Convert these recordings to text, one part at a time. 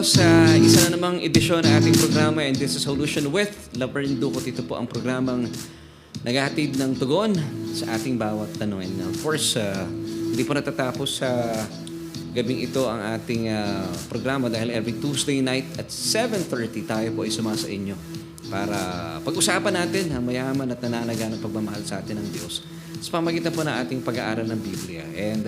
sa isa na namang edisyon ng ating programa, and this is Solution with Laverne Ducot. Ito po ang programang naghahatid ng tugon sa ating bawat tanong. And of course, hindi po natatapos sa gabing ito ang ating programa dahil every Tuesday night at 7:30 tayo po ay sumasa inyo para pag-usapan natin ang mayaman at nananaga ng pagmamahal sa atin ng Diyos sa pamagitan po ng ating pag-aaral ng Biblia. And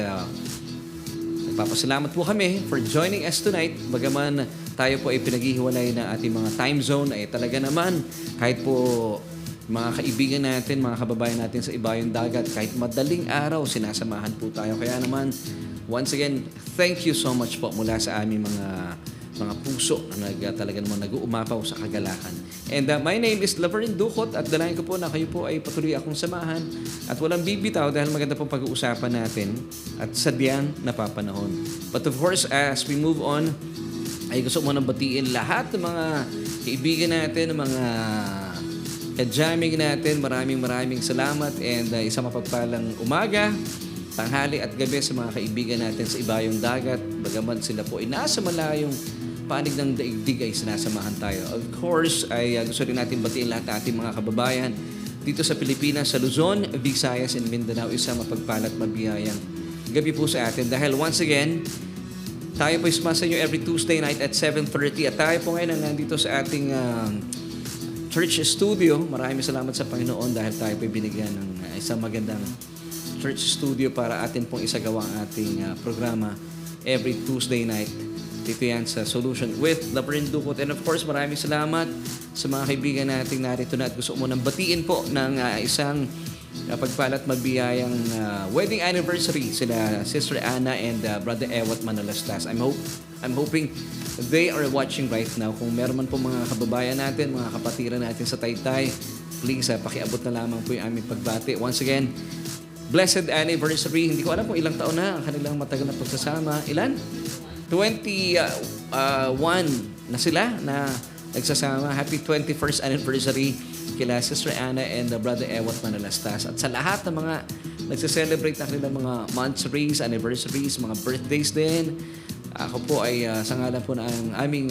nagpapasalamat po kami for joining us tonight. Bagaman tayo po ay pinaghihiwalay ng ating mga time zone, ay talaga naman kahit po mga kaibigan natin, mga kababayan natin sa ibayong dagat, kahit madaling araw, sinasamahan po tayo. Kaya naman, once again, thank you so much po mula sa aming mga puso na talaga naman nag-uumapaw sa kagalakan. And my name is Laverne Ducot at dalayan ko po na kayo po ay patuloy akong samahan at walang bibitaw dahil maganda pong pag-uusapan natin at sadyang napapanahon. But of course, as we move on, ay gusto mo nang batiin lahat ng mga kaibigan natin, ng mga ka-jamming natin. Maraming salamat and isang mapagpalang umaga, tanghali at gabi sa mga kaibigan natin sa ibayong dagat. Bagaman sila po ay nasa malayong panig ng daigdig ay sinasamahan tayo. Of course, ay gusto rin natin batiin lahat ng ating mga kababayan dito sa Pilipinas, sa Luzon, Visayas, and Mindanao. Isang mapagpalat mabiyayang gabi po sa atin. Dahil once again, tayo po isumasa nyo every Tuesday night at 7:30. At tayo po ngayon nandito sa ating church studio. Maraming salamat sa Panginoon dahil tayo po binigyan ng isang magandang church studio para atin pong isagawa ang ating programa every Tuesday night. Dito yan sa Solution with Laverne Ducot. And of course, maraming salamat sa mga kaibigan nating narito na at gusto mo nang batiin po ng isang pagpalat magbiyayang wedding anniversary sila Sister Anna and Brother Ewat Manalastas. I'm hoping they are watching right now. Kung meron man po mga kababayan natin, mga kapatiran natin sa Taytay, please pakiabot na lamang po yung aming pagbati. Once again, blessed anniversary. Hindi ko alam kung ilang taon na ang kanilang matagal na pagsasama. Ilan? 21 na sila na nagsasama. Happy 21st anniversary kila Sister Anna and Brother Ewat Manalastas. At sa lahat ng mga nagsaselebrate na kanilang mga monthsaries, anniversaries, mga birthdays din, ako po ay sa ngalan po ng aming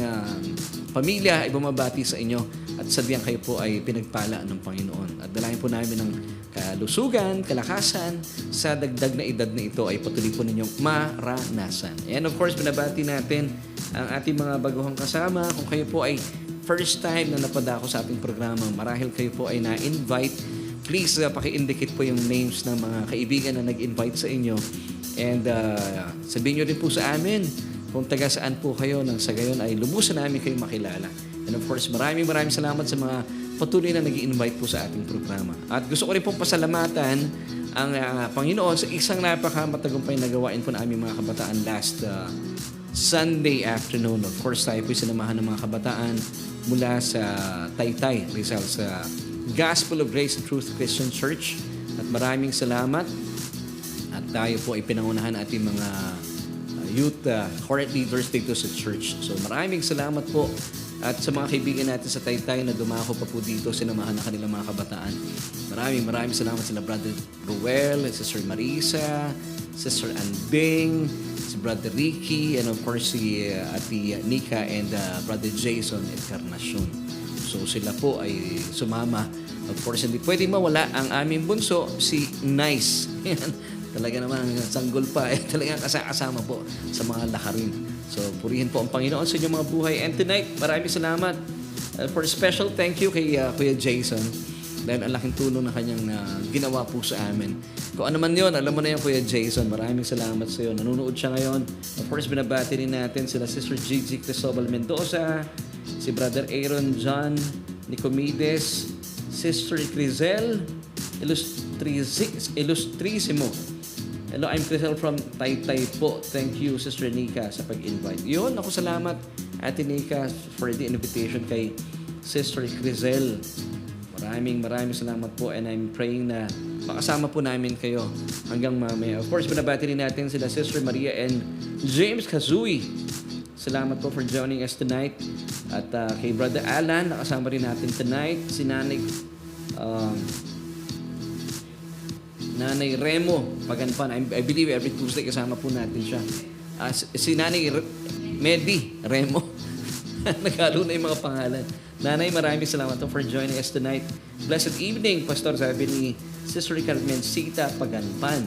pamilya ay bumabati sa inyo at sadyang kayo po ay pinagpala ng Panginoon. At dalayan po namin ng kalusugan, kalakasan sa dagdag na edad na ito ay patuloy po ninyong maranasan. And of course, binabati natin ang ating mga baguhang kasama. Kung kayo po ay first time na napadako sa ating programa, marahil kayo po ay na-invite, please paki-indicate po yung names ng mga kaibigan na nag-invite sa inyo. And sabihin nyo rin po sa amin kung taga saan po kayo nang sa gayon ay lubusan namin kayo makilala. And of course, maraming salamat sa mga patuloy na nag-i-invite po sa ating programa. At gusto ko rin pong pasalamatan ang Panginoon sa isang napakamatagumpay na gawain po ng aming mga kabataan last Sunday afternoon. Of course, tayo po sinamahan ng mga kabataan mula sa Taytay, Rizal, sa Gospel of Grace and Truth Christian Church. At maraming salamat. At tayo po ay pinangunahan ating mga youth current leaders dito sa church. So maraming salamat po. At sa mga kaibigan natin sa Taytay na dumako pa po dito, sinamahan na kanilang mga kabataan. Maraming salamat sila Brother Ruel, Sister Marisa, Sister Anding, si Brother Ricky, and of course si Ate Nika and Brother Jason Encarnacion. So sila po ay sumama. Of course, hindi pwedeng mawala ang aming bunso, si Nice. Talaga naman, sanggol pa. Talagang kasama po sa mga lakarin. So, purihin po ang Panginoon sa inyong mga buhay. And tonight, maraming salamat for a special thank you kay Kuya Jason. Dahil ang laking tulong na kanyang ginawa po sa amin. Kung ano man yun, alam mo na yan, Kuya Jason. Maraming salamat sa iyo. Nanonood siya ngayon. Of course, binabati rin natin sila Sister Gigi Cristobal Mendoza, si Brother Aaron John Nicomedes, Sister Crizel Ilustrisimo. Hello, I'm Crizel from Taytay po. Thank you, Sister Nika, sa pag-invite. Yun, ako salamat, Ate Nika, for the invitation kay Sister Crizel. Maraming salamat po, and I'm praying na makasama po namin kayo hanggang mamaya. Of course, binabati rin natin sila Sister Maria and James Kazui. Salamat po for joining us tonight. At kay Brother Alan, nakasama rin natin tonight. Si Nanay Remo Paganpan. I believe every Tuesday kasama po natin siya. Si Nanay Medi Remo. Nagalo na yung mga pangalan. Nanay, maraming salamat po for joining us tonight. Blessed evening, Pastor, sabi ni Sister Carmencita Paganpan.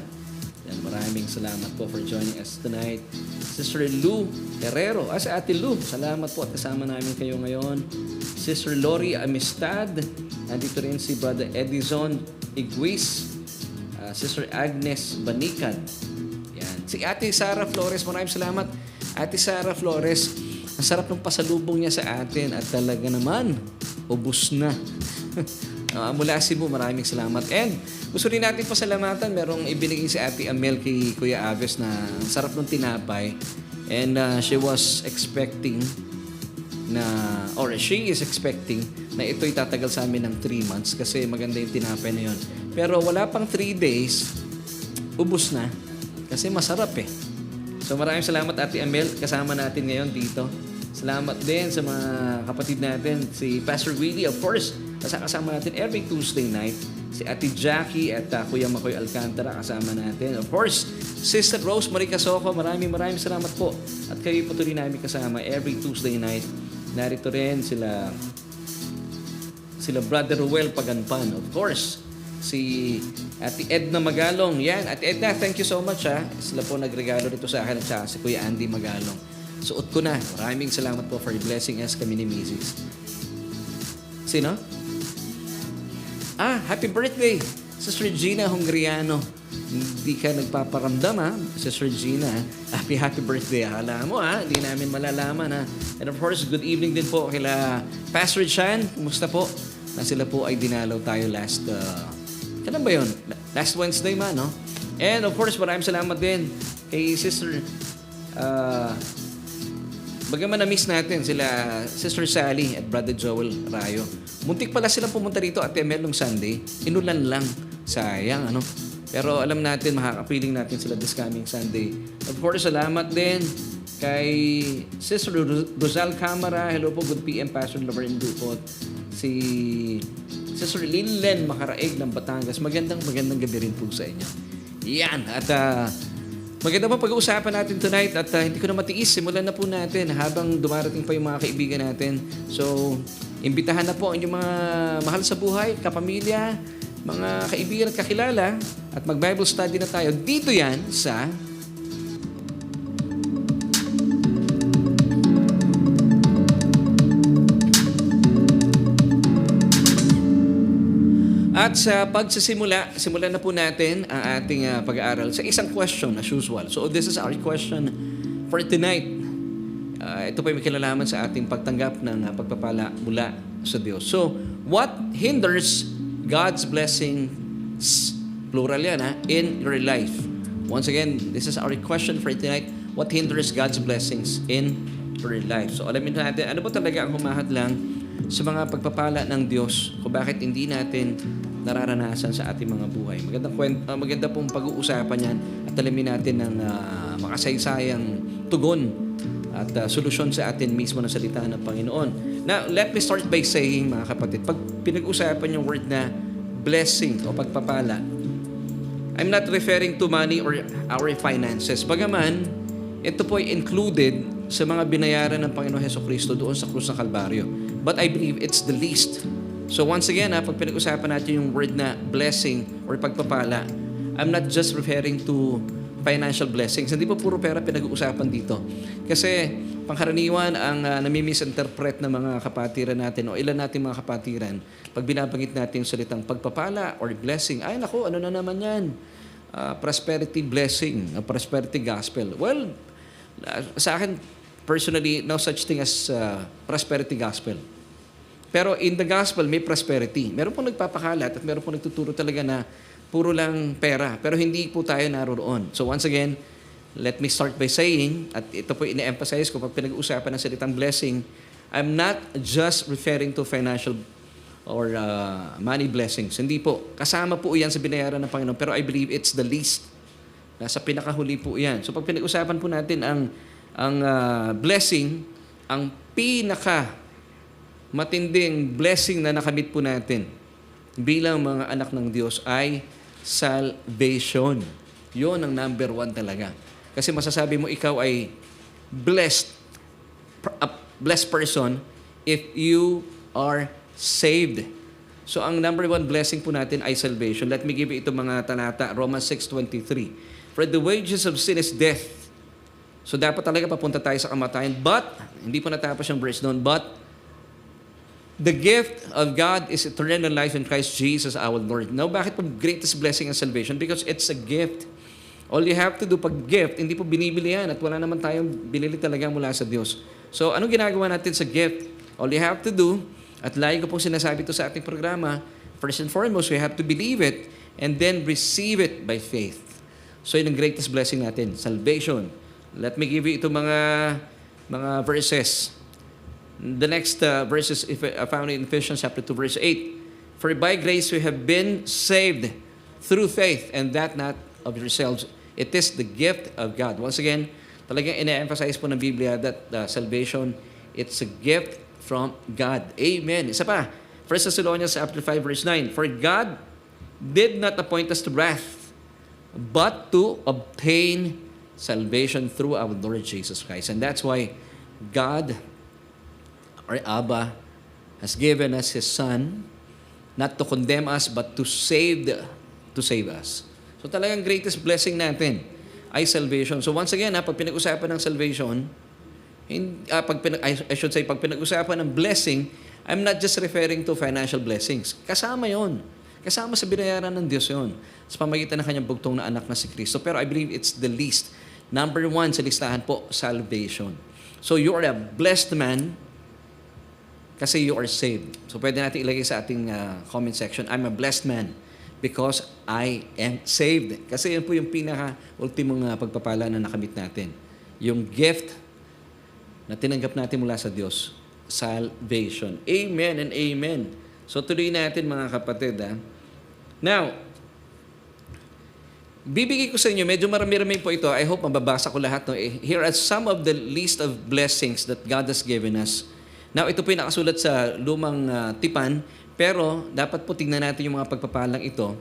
Yan, maraming salamat po for joining us tonight. Sister Lou Herrero, si Ate Lou, salamat po at kasama namin kayo ngayon. Sister Lori Amistad, nandito rin si Brother Edison Iguis, Sister Agnes Banican. Yan. Si Ate Sara Flores, maraming salamat. Ate Sara Flores, ang sarap ng pasalubong niya sa atin at talaga naman, ubus na. Mula Cebu, maraming salamat. And gusto rin natin pasalamatan, merong ibinigay si Ate Amel kay Kuya Aves na ang sarap ng tinapay. And she was expecting she is expecting na ito'y tatagal sa amin ng 3 months kasi maganda yung tinapay na yun. Pero wala pang 3 days, ubus na. Kasi masarap eh. So maraming salamat Ate Amel, kasama natin ngayon dito. Salamat din sa mga kapatid natin, si Pastor Willie, of course, kasama natin every Tuesday night. Si Ate Jackie at Kuya Makoy Alcantara kasama natin. Of course, Sister Rose Marie Casoko, maraming salamat po. At kayo po tuloy namin kasama every Tuesday night. Narito rin sila Brother Ruel Paganpan, of course. Si Ate Edna Magalong. Yan, Ate Edna, thank you so much ha. Sila po nagregalo nito sa akin at saka si Kuya Andy Magalong. Suot ko na. Maraming salamat po for blessing us kami ni Mrs. Sino? Happy birthday, Sister Gina Hungriano. Hindi ka nagpaparamdam ha, Sister Gina. Happy birthday. Akala mo hindi namin malalaman ha. And of course, good evening din po kila Pastor Chan. Kumusta po? Na sila po ay dinalaw tayo last kailan ba yun? Last Wednesday man, no? And of course, maraming salamat din kay Sister bagaman na-miss natin sila Sister Sally at Brother Joel Rayo. Muntik pala silang pumunta dito at Emel nung Sunday. Inulan lang. Sayang, ano? Pero alam natin, makakapiling natin sila this coming Sunday. Of course, salamat din kay Sister Rosal Camara. Hello po, good PM, Pastor Laverne Dupot. Si Sister Lillen Makaraig ng Batangas. Magandang gabi rin po sa inyo. Yan. At maganda pa pag-uusapan natin tonight at hindi ko na matiis. Simulan na po natin habang dumarating pa yung mga kaibigan natin. So, imbitahan na po ang inyong mga mahal sa buhay, kapamilya, mga kaibigan at kakilala at mag-Bible study na tayo. Dito yan sa At sa pagsisimula, simulan na po natin ang ating pag-aaral sa isang question as usual. So this is our question for tonight. Ito po ay may kinalaman sa ating pagtanggap ng pagpapala mula sa Diyos. So, what hinders God's blessings, plural yan in your life? Once again, this is our question for tonight. What hinders God's blessings in your life? So alamin natin, ano po talaga ang humahadlang sa mga pagpapala ng Diyos kung bakit hindi natin nararanasan sa ating mga buhay. Maganda pong pag-uusapan yan at alamin natin ng makasaysayang tugon at solusyon sa atin mismo ng salita ng Panginoon. Now, let me start by saying, mga kapatid, pag pinag-usapan yung word na blessing o pagpapala, I'm not referring to money or our finances. Bagaman, ito po ay included sa mga binayaran ng Panginoon Hesukristo doon sa krus ng Kalbaryo. But I believe it's the least. So once again, pag pinag-usapan natin yung word na blessing or pagpapala, I'm not just referring to financial blessings. Hindi po puro pera pinag-uusapan dito. Kasi pangkaraniwan ang nami-misinterpret ng mga kapatiran natin o ilan natin mga kapatiran, pag binabanggit natin yung salitang pagpapala or blessing, ay naku, ano na naman yan? Prosperity blessing, prosperity gospel. Well, sa akin, personally, no such thing as prosperity gospel. Pero in the gospel, may prosperity. Meron pong nagpapakalat at meron pong nagtuturo talaga na puro lang pera. Pero hindi po tayo naroon. So once again, let me start by saying, at ito po ine-emphasize ko pag pinag-uusapan ng salitang blessing, I'm not just referring to financial or money blessings. Hindi po. Kasama po yan sa binayaran ng Panginoon. Pero I believe it's the least. Nasa pinakahuli po yan. So pag pinag-usapan po natin ang blessing, ang pinaka matinding blessing na nakamit po natin bilang mga anak ng Diyos ay salvation. Yun ang number 1 talaga. Kasi masasabi mo ikaw ay blessed blessed person if you are saved. So ang number one blessing po natin ay salvation. Let me give you ito mga talata, Romans 6:23. For the wages of sin is death. So dapat talaga papunta tayo sa kamatayan. But, hindi po natapos yung verse doon, but the gift of God is eternal life in Christ Jesus our Lord. Now, bakit po greatest blessing ang salvation? Because it's a gift. All you have to do pag gift, hindi po binibili yan at wala naman tayong binili talaga mula sa Diyos. So, anong ginagawa natin sa gift? All you have to do, at lagi ko pong sinasabi ito sa ating programa, first and foremost, we have to believe it and then receive it by faith. So, yun ang greatest blessing natin, salvation. Let me give you ito mga verses. The next verses found in Ephesians chapter 2, verse 8. For by grace we have been saved through faith, and that not of yourselves. It is the gift of God. Once again, talagang ina-emphasize po ng Biblia that salvation, it's a gift from God. Amen. Isa pa, 1 Thessalonians chapter 5, verse 9. For God did not appoint us to wrath, but to obtain salvation through our Lord Jesus Christ. And that's why God, or Abba, has given us His Son, not to condemn us, but to save us. So talagang greatest blessing natin ay salvation. So once again, pag pinag-usapan ng salvation, pag pinag-usapan ng blessing, I'm not just referring to financial blessings. Kasama yon. Kasama sa binayaran ng Diyos yon. Sa pamagitan ng kanyang bugtong na anak na si Kristo. Pero I believe it's the least. Number one sa listahan po, salvation. So you are a blessed man kasi you are saved. So pwede natin ilagay sa ating comment section, I'm a blessed man because I am saved. Kasi yun po yung pinaka-ultimong pagpapala na nakamit natin. Yung gift na tinanggap natin mula sa Diyos, salvation. Amen and amen. So tuloy natin mga kapatid. Now, bibigay ko sa inyo, medyo marami-rami po ito. I hope mababasa ko lahat. No? Here are some of the list of blessings that God has given us. Now, ito po yung nakasulat sa lumang tipan, pero dapat po tingnan natin yung mga pagpapalang ito.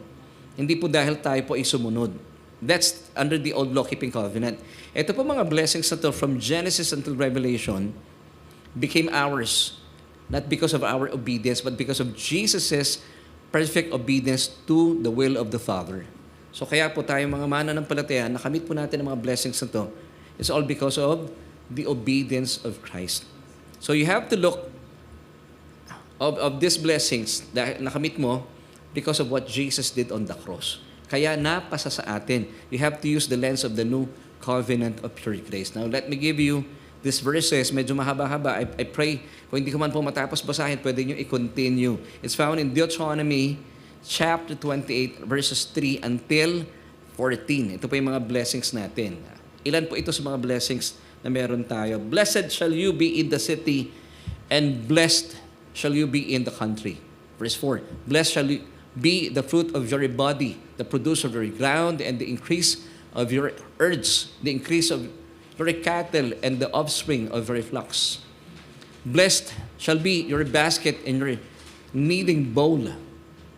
Hindi po dahil tayo po ay sumunod. That's under the old law-keeping covenant. Ito po mga blessings na to from Genesis until Revelation became ours. Not because of our obedience, but because of Jesus' perfect obedience to the will of the Father. So kaya po tayo mga mananampalataya, nakamit po natin ang mga blessings na to. It's all because of the obedience of Christ. So you have to look of these blessings na nakamit mo because of what Jesus did on the cross. Kaya napasa sa atin. You have to use the lens of the new covenant of pure grace. Now, let me give you these verses. Medyo mahaba-haba. I pray, kung hindi ko man po matapos basahin, pwede nyo i-continue. It's found in Deuteronomy chapter 28, verses 3 until 14. Ito po yung mga blessings natin. Ilan po ito sa mga blessings na meron tayo? Blessed shall you be in the city, and blessed shall you be in the country. Verse 4, blessed shall you be the fruit of your body, the produce of your ground, and the increase of your herds, the increase of your cattle, and the offspring of your flocks. Blessed shall be your basket and your kneading bowl.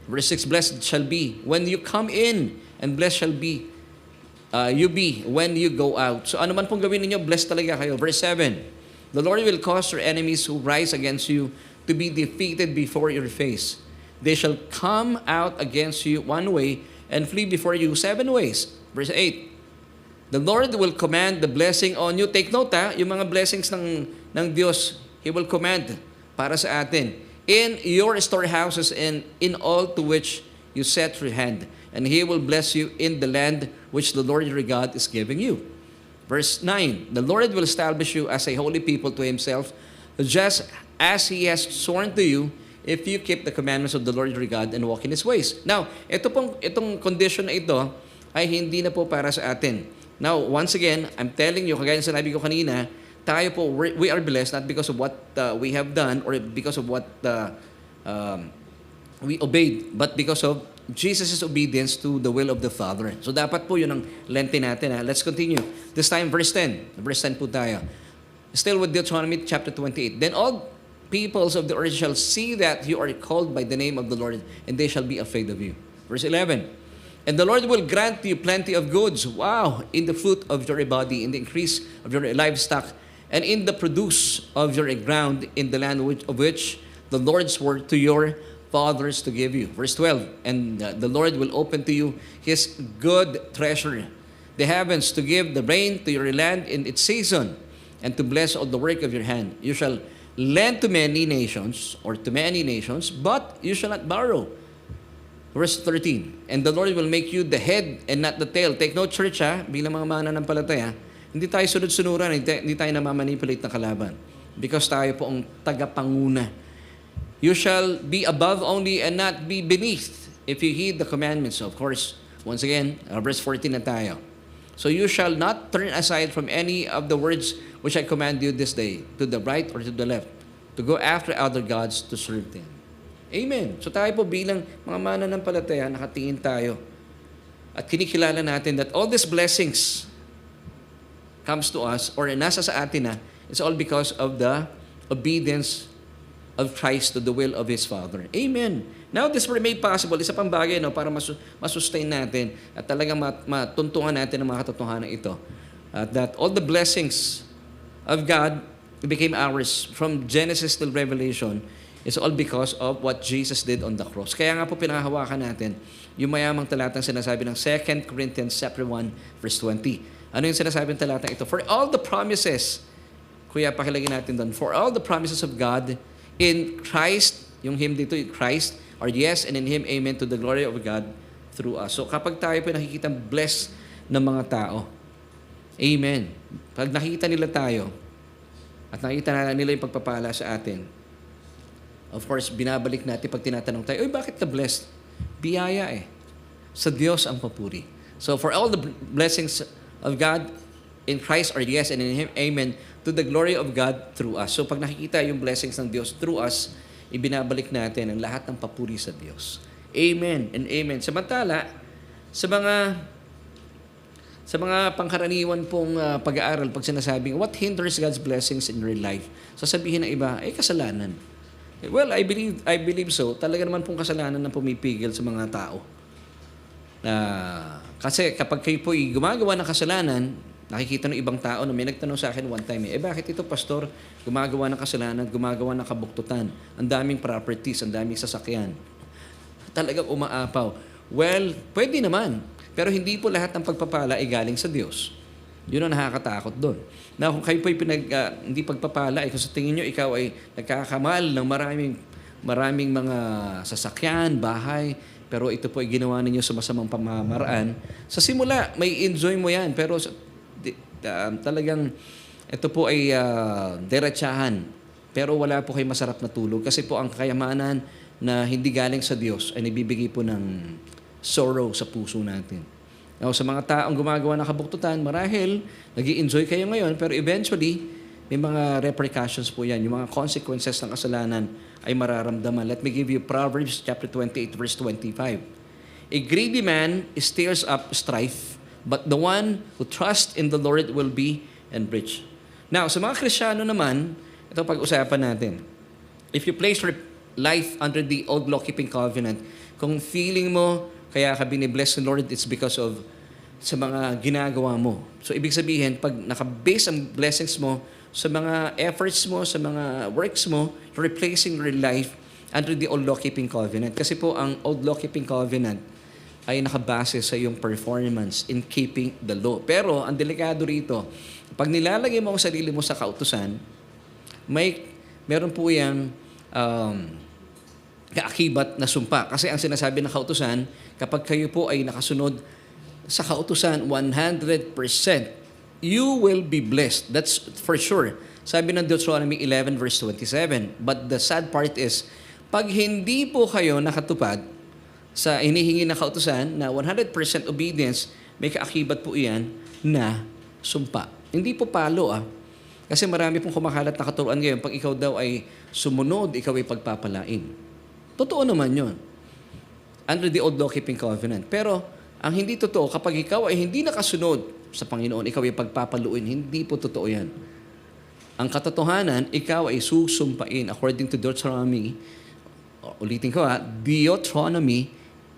Verse 6, blessed shall be when you come in, and blessed shall be you be when you go out. So ano man pong gawin ninyo, blessed talaga kayo. Verse 7, the Lord will cause your enemies who rise against you to be defeated before your face. They shall come out against you one way and flee before you 7 ways. Verse 8, the Lord will command the blessing on you. Take note yung mga blessings ng Diyos, He will command para sa atin. In your storehouses and in all to which you set your hand. And He will bless you in the land which the Lord your God is giving you. Verse 9, the Lord will establish you as a holy people to Himself, just as He has sworn to you, if you keep the commandments of the Lord your God and walk in His ways. Now, itong condition na ito ay hindi na po para sa atin. Now, once again, I'm telling you, kagaya ng sinabi ko kanina, tayo po, we are blessed not because of what we have done or because of what we obeyed, but because of Jesus' obedience to the will of the Father. So dapat po yun ang lente natin. Let's continue. This time, verse 10. Verse 10 po tayo. Still with Deuteronomy chapter 28. Then all peoples of the earth shall see that you are called by the name of the Lord, and they shall be afraid of you. Verse 11, and the Lord will grant you plenty of goods, in the fruit of your body, in the increase of your livestock, and in the produce of your ground in the land of which the Lord swore to your fathers to give you. Verse 12, and the Lord will open to you his good treasure, the heavens, to give the rain to your land in its season, and to bless all the work of your hand. You shall lend to many nations, or to many nations, but you shall not borrow. Verse 13, and the Lord will make you the head and not the tail. Take note, church, bilang mga mananampalataya, hindi tayo sunod-sunuran, hindi tayo namamanipulate ng kalaban. Because tayo po ang tagapanguna. You shall be above only and not be beneath if you heed the commandments. Of course, once again, verse 14 na tayo. So you shall not turn aside from any of the words which I command you this day, to the right or to the left, to go after other gods to serve them. Amen. So tayo po bilang mga mananampalataya, nakatingin tayo at kinikilala natin that all these blessings comes to us or nasa sa atin na, it's all because of the obedience of Christ to the will of His Father. Amen. Now, this were made possible. Isa pang bagay para masustain natin at talagang matuntungan natin ang mga katotohanan ito. That all the blessings of God became ours from Genesis till Revelation is all because of what Jesus did on the cross. Kaya nga po pinahawakan natin yung mayamang talatang sinasabi ng 2 Corinthians chapter 1, verse 20. Ano yung sinasabing talatang ito? For all the promises, kuya pakilagin natin doon, for all the promises of God in Christ, yung him dito, in Christ, are yes, and in Him, amen, to the glory of God through us. So kapag tayo po nakikita blessed ng mga tao, amen. Pag nakikita nila tayo, at nakikita nila yung pagpapala sa atin, of course, binabalik natin pag tinatanong tayo, oy, bakit ka blessed? Biyaya Sa Diyos ang papuri. So for all the blessings of God in Christ are yes, and in Him, amen, to the glory of God through us. So pag nakikita yung blessings ng Diyos through us, ibinabalik natin ang lahat ng papuri sa Diyos. Amen and amen. Samantala, sa mga pangkaraniwan pong pag-aaral, pag sinasabing, what hinders God's blessings in your life? Sasabihin ng iba, kasalanan. Well, I believe so. Talaga naman pong kasalanan na pumipigil sa mga tao. Kasi kapag kayo po gumagawa ng kasalanan, nakikita ng ibang tao na may nagtanong sa akin one time, bakit ito, pastor, gumagawa ng kasalanan, gumagawa ng kabuktutan, ang daming properties, ang daming sasakyan. Talagang umaapaw. Well, pwede naman. Pero hindi po lahat ng pagpapala ay galing sa Diyos. Yun ang nakakatakot doon. Na kung kayo po hindi pagpapala, kung sa tingin nyo ikaw ay nagkakamal ng maraming mga sasakyan, bahay, pero ito po ay ginawa ninyo sa masamang pamamaraan, sa simula, may enjoy mo yan. Pero talagang ito po ay derechahan. Pero wala po kayo masarap na tulog. Kasi po ang kayamanan na hindi galing sa Diyos ay nagbibigay po ng sorrow sa puso natin. Now, sa mga taong gumagawa ng kabuktutan, marahil, nag-i-enjoy kayo ngayon, pero eventually, may mga repercussions po yan. Yung mga consequences ng kasalanan ay mararamdaman. Let me give you Proverbs chapter 28, verse 25. A greedy man stirs up strife, but the one who trusts in the Lord will be enriched. Now, sa mga Kristiyano naman, ito pag-usapan natin. If you place your life under the old law-keeping covenant, kung feeling mo, kaya ka binibless ng Lord, it's because of sa mga ginagawa mo. So, ibig sabihin, pag nakabase ang blessings mo sa mga efforts mo, sa mga works mo, you're replacing your life under the old law-keeping covenant. Kasi po, ang old law-keeping covenant ay nakabase sa iyong performance in keeping the law. Pero, ang delikado rito, pag nilalagay mo ang sarili mo sa kautusan, meron po yung kaakibat na sumpa. Kasi ang sinasabi ng kautusan, kapag kayo po ay nakasunod sa kautusan 100%, you will be blessed. That's for sure. Sabi ng Deuteronomy 11 verse 27. But the sad part is, pag hindi po kayo nakatupad sa hinihingi na kautusan na 100% obedience, may kaakibat po iyan na sumpa. Hindi po palo Kasi marami pong kumakalat na katuruan ngayon, pag ikaw daw ay sumunod, ikaw ay pagpapalain. Totoo naman yun. Under the old law-keeping covenant. Pero, ang hindi totoo, kapag ikaw ay hindi nakasunod sa Panginoon, ikaw ay pagpapaluin. Hindi po totoo yan. Ang katotohanan, ikaw ay susumpain according to Deuteronomy, ulitin ko Deuteronomy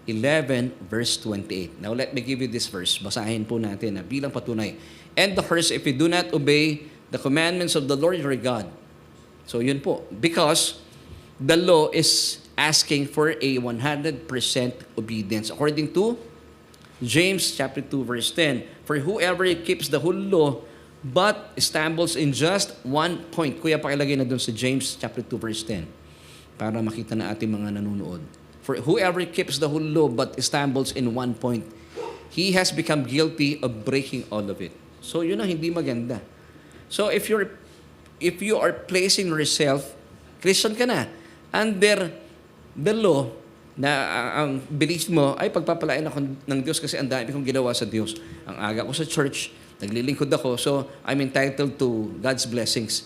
11 verse 28. Now, let me give you this verse. Basahin po natin bilang patunay. And the curse, if you do not obey the commandments of the Lord your God. So yun po. Because the law is asking for a 100% obedience. According to James chapter 2 verse 10, for whoever keeps the whole law but stumbles in just one point. Kuya, pakilagay na dun sa James chapter 2 verse 10 para makita na ating mga nanonood. For whoever keeps the whole law but stumbles in one point, he has become guilty of breaking all of it. So yun ang hindi maganda. So if you are placing yourself, Christian ka na, under the law, na ang belief mo ay pagpapalain ako ng Diyos kasi ang dami kong ginawa sa Diyos. Ang aga ko sa church, naglilingkod ako, so I'm entitled to God's blessings.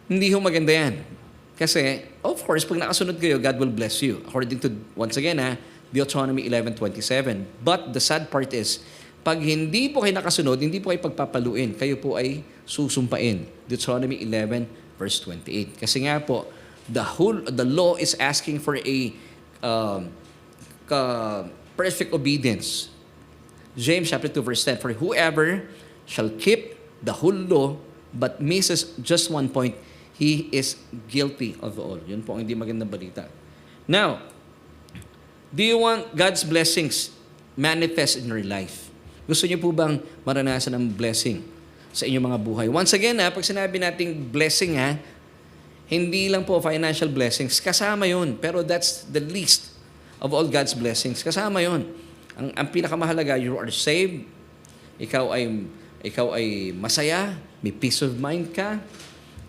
Hindi ho maganda yan. Kasi, of course, pag nakasunod kayo, God will bless you. According to, once again, Deuteronomy 11:27. But the sad part is, pag hindi po kayo nakasunod, hindi po kayo pagpapaluin, kayo po ay susumpain. Deuteronomy 11 verse 28. Kasi nga po, the law is asking for a perfect obedience. James chapter 2 verse 10, for whoever shall keep the whole law but misses just one point, he is guilty of all. Yun po ang hindi magandang balita. Now, do you want God's blessings manifest in your life? Gusto niyo po bang maranasan ang blessing sa inyong mga buhay? Once again, pag sinabi nating blessing, hindi lang po financial blessings, kasama yun. Pero that's the least of all God's blessings. Kasama yun. Ang pinakamahalaga, you are saved, ikaw ay masaya, may peace of mind ka,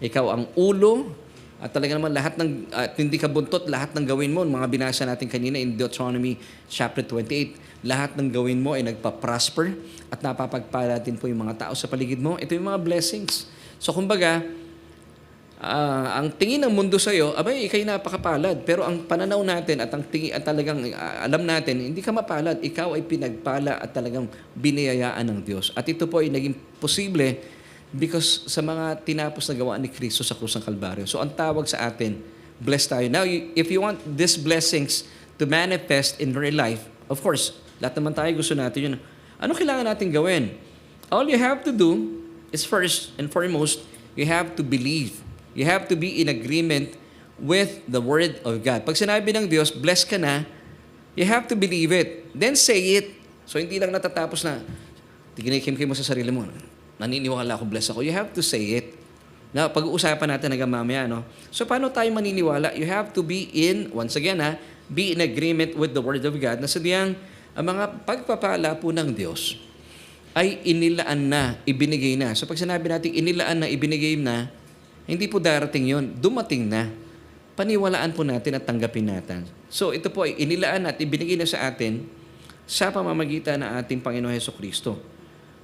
ikaw ang ulo, at talaga naman lahat ng, hindi ka buntot, lahat ng gawin mo, mga binasa natin kanina in Deuteronomy chapter 28, lahat ng gawin mo ay nagpa-prosper at napapagpala din po yung mga tao sa paligid mo. Ito yung mga blessings. So kumbaga, ang tingin ng mundo sa iyo, abay, ikay napakapalad. Pero ang pananaw natin at ang tingin at talagang alam natin, hindi ka mapalad. Ikaw ay pinagpala at talagang biniyayaan ng Diyos. At ito po ay naging posible because sa mga tinapos na gawa ni Kristo sa krus ng Kalbaryo. So ang tawag sa atin, blessed tayo. Now, if you want these blessings to manifest in real life, of course, lahat naman tayo gusto natin yun. Ano kailangan natin gawin? All you have to do is first and foremost, you have to believe. You have to be in agreement with the Word of God. Pag sinabi ng Diyos, bless ka na, you have to believe it. Then say it. So hindi lang natatapos na, tiginikim-kim mo sa sarili mo, naniniwala ako, bless ako. You have to say it. Na pag-uusapan natin hanggang mamaya, no? So paano tayo maniniwala? You have to be in, once again, be in agreement with the Word of God na sadyang ang mga pagpapala po ng Diyos ay inilaan na, ibinigay na. So pag sinabi natin inilaan na, ibinigay na, hindi po darating yon, dumating na. Paniwalaan po natin at tanggapin natin. So ito po ay inilaan at ibinigay na sa atin sa pamamagitan ng ating Panginoon Hesukristo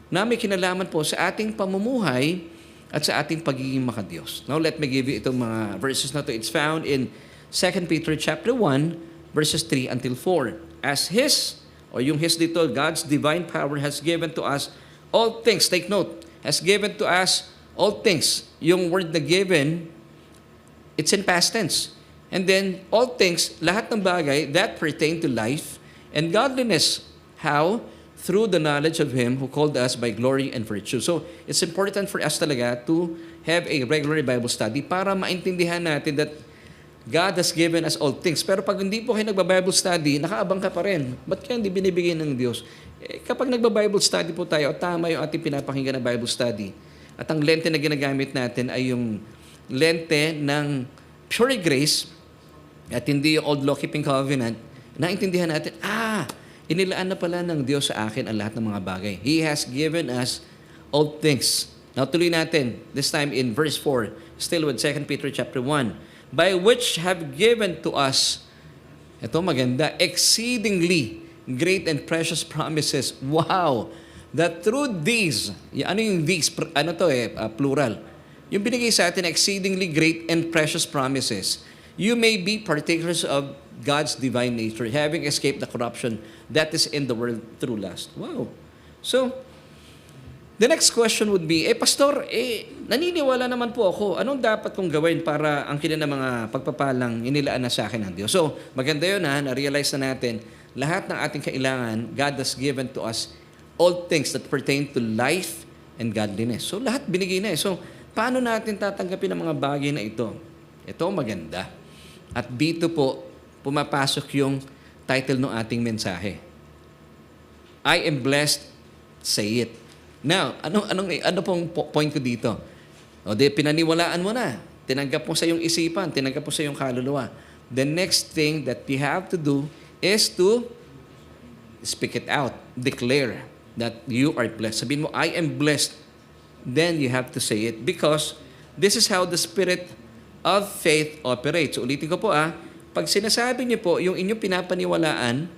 na may kinalaman po sa ating pamumuhay at sa ating pagiging makadiyos. Now let me give you itong mga verses na to. It's found in 2 Peter chapter 1 verses 3 until 4. As His, o yung His dito, God's divine power has given to us all things. Take note, has given to us all things. Yung word na given, it's in past tense. And then, all things, lahat ng bagay that pertain to life and godliness. How? Through the knowledge of Him who called us by glory and virtue. So, it's important for us talaga to have a regular Bible study para maintindihan natin that God has given us all things. Pero pag hindi po kayo nagba-Bible study, nakaabang ka pa rin. Ba't kaya hindi binibigay ng Diyos? Kapag nagba-Bible study po tayo, tama yung ating pinapakinggan na Bible study, at ang lente na ginagamit natin ay yung lente ng pure grace at hindi yung old law-keeping covenant, naintindihan natin, inilaan na pala ng Diyos sa akin ang lahat ng mga bagay. He has given us all things. Now, tuloy natin, this time in verse 4, still with 2 Peter chapter 1, by which have given to us, ito maganda, exceedingly great and precious promises. Wow! That through these, ano yung these? Plural. Yung binigay sa atin, exceedingly great and precious promises, you may be partakers of God's divine nature, having escaped the corruption that is in the world through lust. Wow. So, the next question would be, Pastor, naniniwala naman po ako, anong dapat kong gawin para ang ng mga pagpapalang inilaan na sa akin ng Diyos? So, maganda yun na-realize na natin, lahat ng ating kailangan, God has given to us all things that pertain to life and godliness. So lahat binigay na eh. So paano natin tatanggapin ang mga bagay na ito? Ito maganda. At dito po, pumapasok yung title ng ating mensahe. I am blessed, say it. Now, ano pong point ko dito? O di, pinaniwalaan mo na. Tinanggap mo sa iyong isipan, tinanggap mo sa iyong kaluluwa. The next thing that you have to do is to speak it out. Declare that you are blessed. Sabihin mo, I am blessed. Then you have to say it because this is how the spirit of faith operates. So, ulitin ko po pag sinasabi niyo po yung inyong pinapaniwalaan,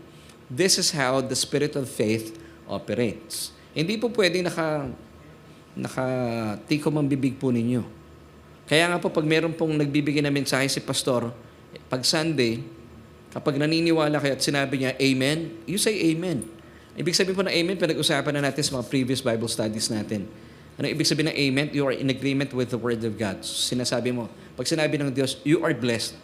this is how the spirit of faith operates. Hindi po pwedeng nakatikom ang bibig po ninyo. Kaya nga po, pag meron pong nagbibigay na mensahe si pastor, pag Sunday, kapag naniniwala kayo at sinabi niya, Amen, you say Amen. Ibig sabihin po ng Amen, pinag-usapan na natin sa mga previous Bible studies natin. Ano ibig sabihin ng Amen? You are in agreement with the Word of God. Sinasabi mo, pag sinabi ng Diyos, you are blessed.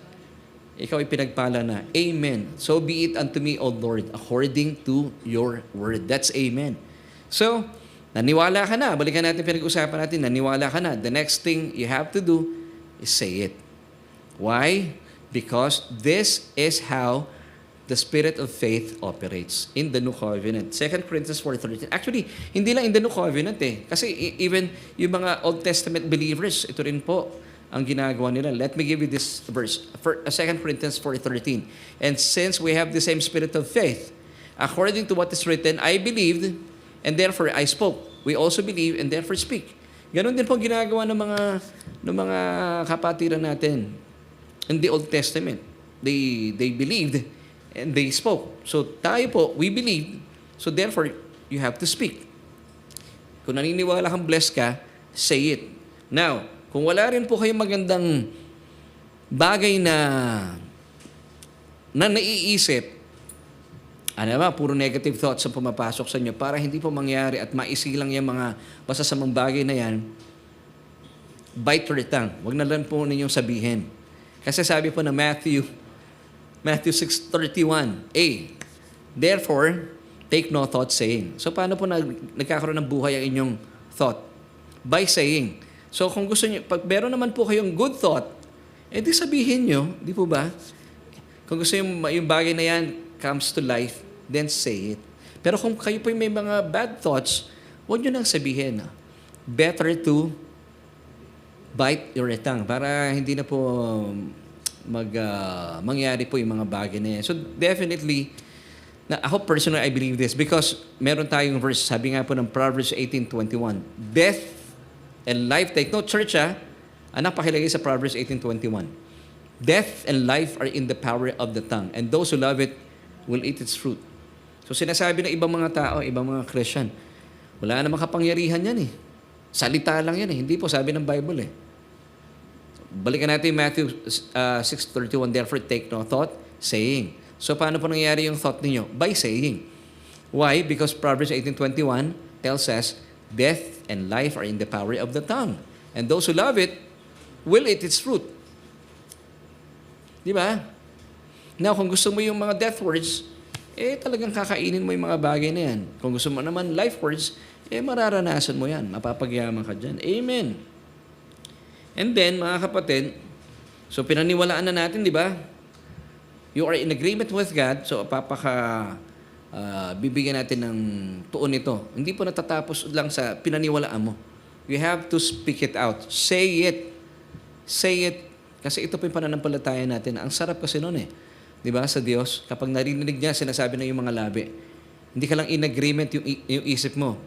Ikaw ay pinagpala na, Amen. So be it unto me, O Lord, according to your word. That's Amen. So, naniwala ka na. Balikan natin pinag-usapan natin, naniwala ka na. The next thing you have to do is say it. Why? Because this is how the spirit of faith operates in the New Covenant. 2 Corinthians 4:13. Actually, hindi lang in the New Covenant eh. Kasi even yung mga Old Testament believers, ito rin po ang ginagawa nila. Let me give you this verse. 2 Corinthians 4:13. And since we have the same spirit of faith, according to what is written, I believed, and therefore I spoke. We also believe, and therefore speak. Ganon din po ginagawa ng mga kapatiran natin in the Old Testament. They believed, and they spoke. So tayo po, we believe, so therefore, you have to speak. Kung naniniwala kang blessed ka, say it. Now, kung wala rin po kayong magandang bagay na naiisip, puro negative thoughts ang pumapasok sa inyo para hindi po mangyari at maisilang yung mga masasamang bagay na yan, bite your tongue. Huwag na lang po ninyong sabihin. Kasi sabi po na Matthew 6:31, therefore, take no thought saying. So, paano po nagkakaroon ng buhay ang inyong thought? By saying. So, kung gusto niyo, pag meron naman po kayong good thought, di sabihin nyo, di po ba? Kung gusto yung bagay na yan comes to life, then say it. Pero kung kayo po may mga bad thoughts, huwag nyo nang sabihin. Better to bite your tongue para hindi na po mangyari po yung mga bagay na yan. So definitely, ako personally, I believe this because meron tayong verse, sabi nga po ng Proverbs 18:21, death and life, take note, church anak pakilagay sa Proverbs 18:21. Death and life are in the power of the tongue, and those who love it will eat its fruit. So sinasabi ng ibang mga tao, ibang mga Christian, wala namang kapangyarihan yan eh. Salita lang yan eh. Hindi po sabi ng Bible eh. Balikan natin Matthew 6:31, therefore take no thought, saying. So paano po nangyayari yung thought ninyo? By saying. Why? Because Proverbs 18:21 tells us, death and life are in the power of the tongue. And those who love it will eat its fruit. Di ba? Now, kung gusto mo yung mga death words, talagang kakainin mo yung mga bagay na yan. Kung gusto mo naman life words, mararanasan mo yan. Mapapagyaman ka dyan. Amen. And then, mga kapatid, so pinaniwalaan na natin, di ba? You are in agreement with God, so bibigyan natin ng tuon ito. Hindi po natatapos lang sa pinaniwalaan mo. You have to speak it out. Say it. Say it. Kasi ito po yung pananampalataya natin. Ang sarap kasi nun eh. Di ba, sa Diyos, kapag narinig niya, sinasabi na yung mga labi. Hindi ka lang in agreement yung isip mo.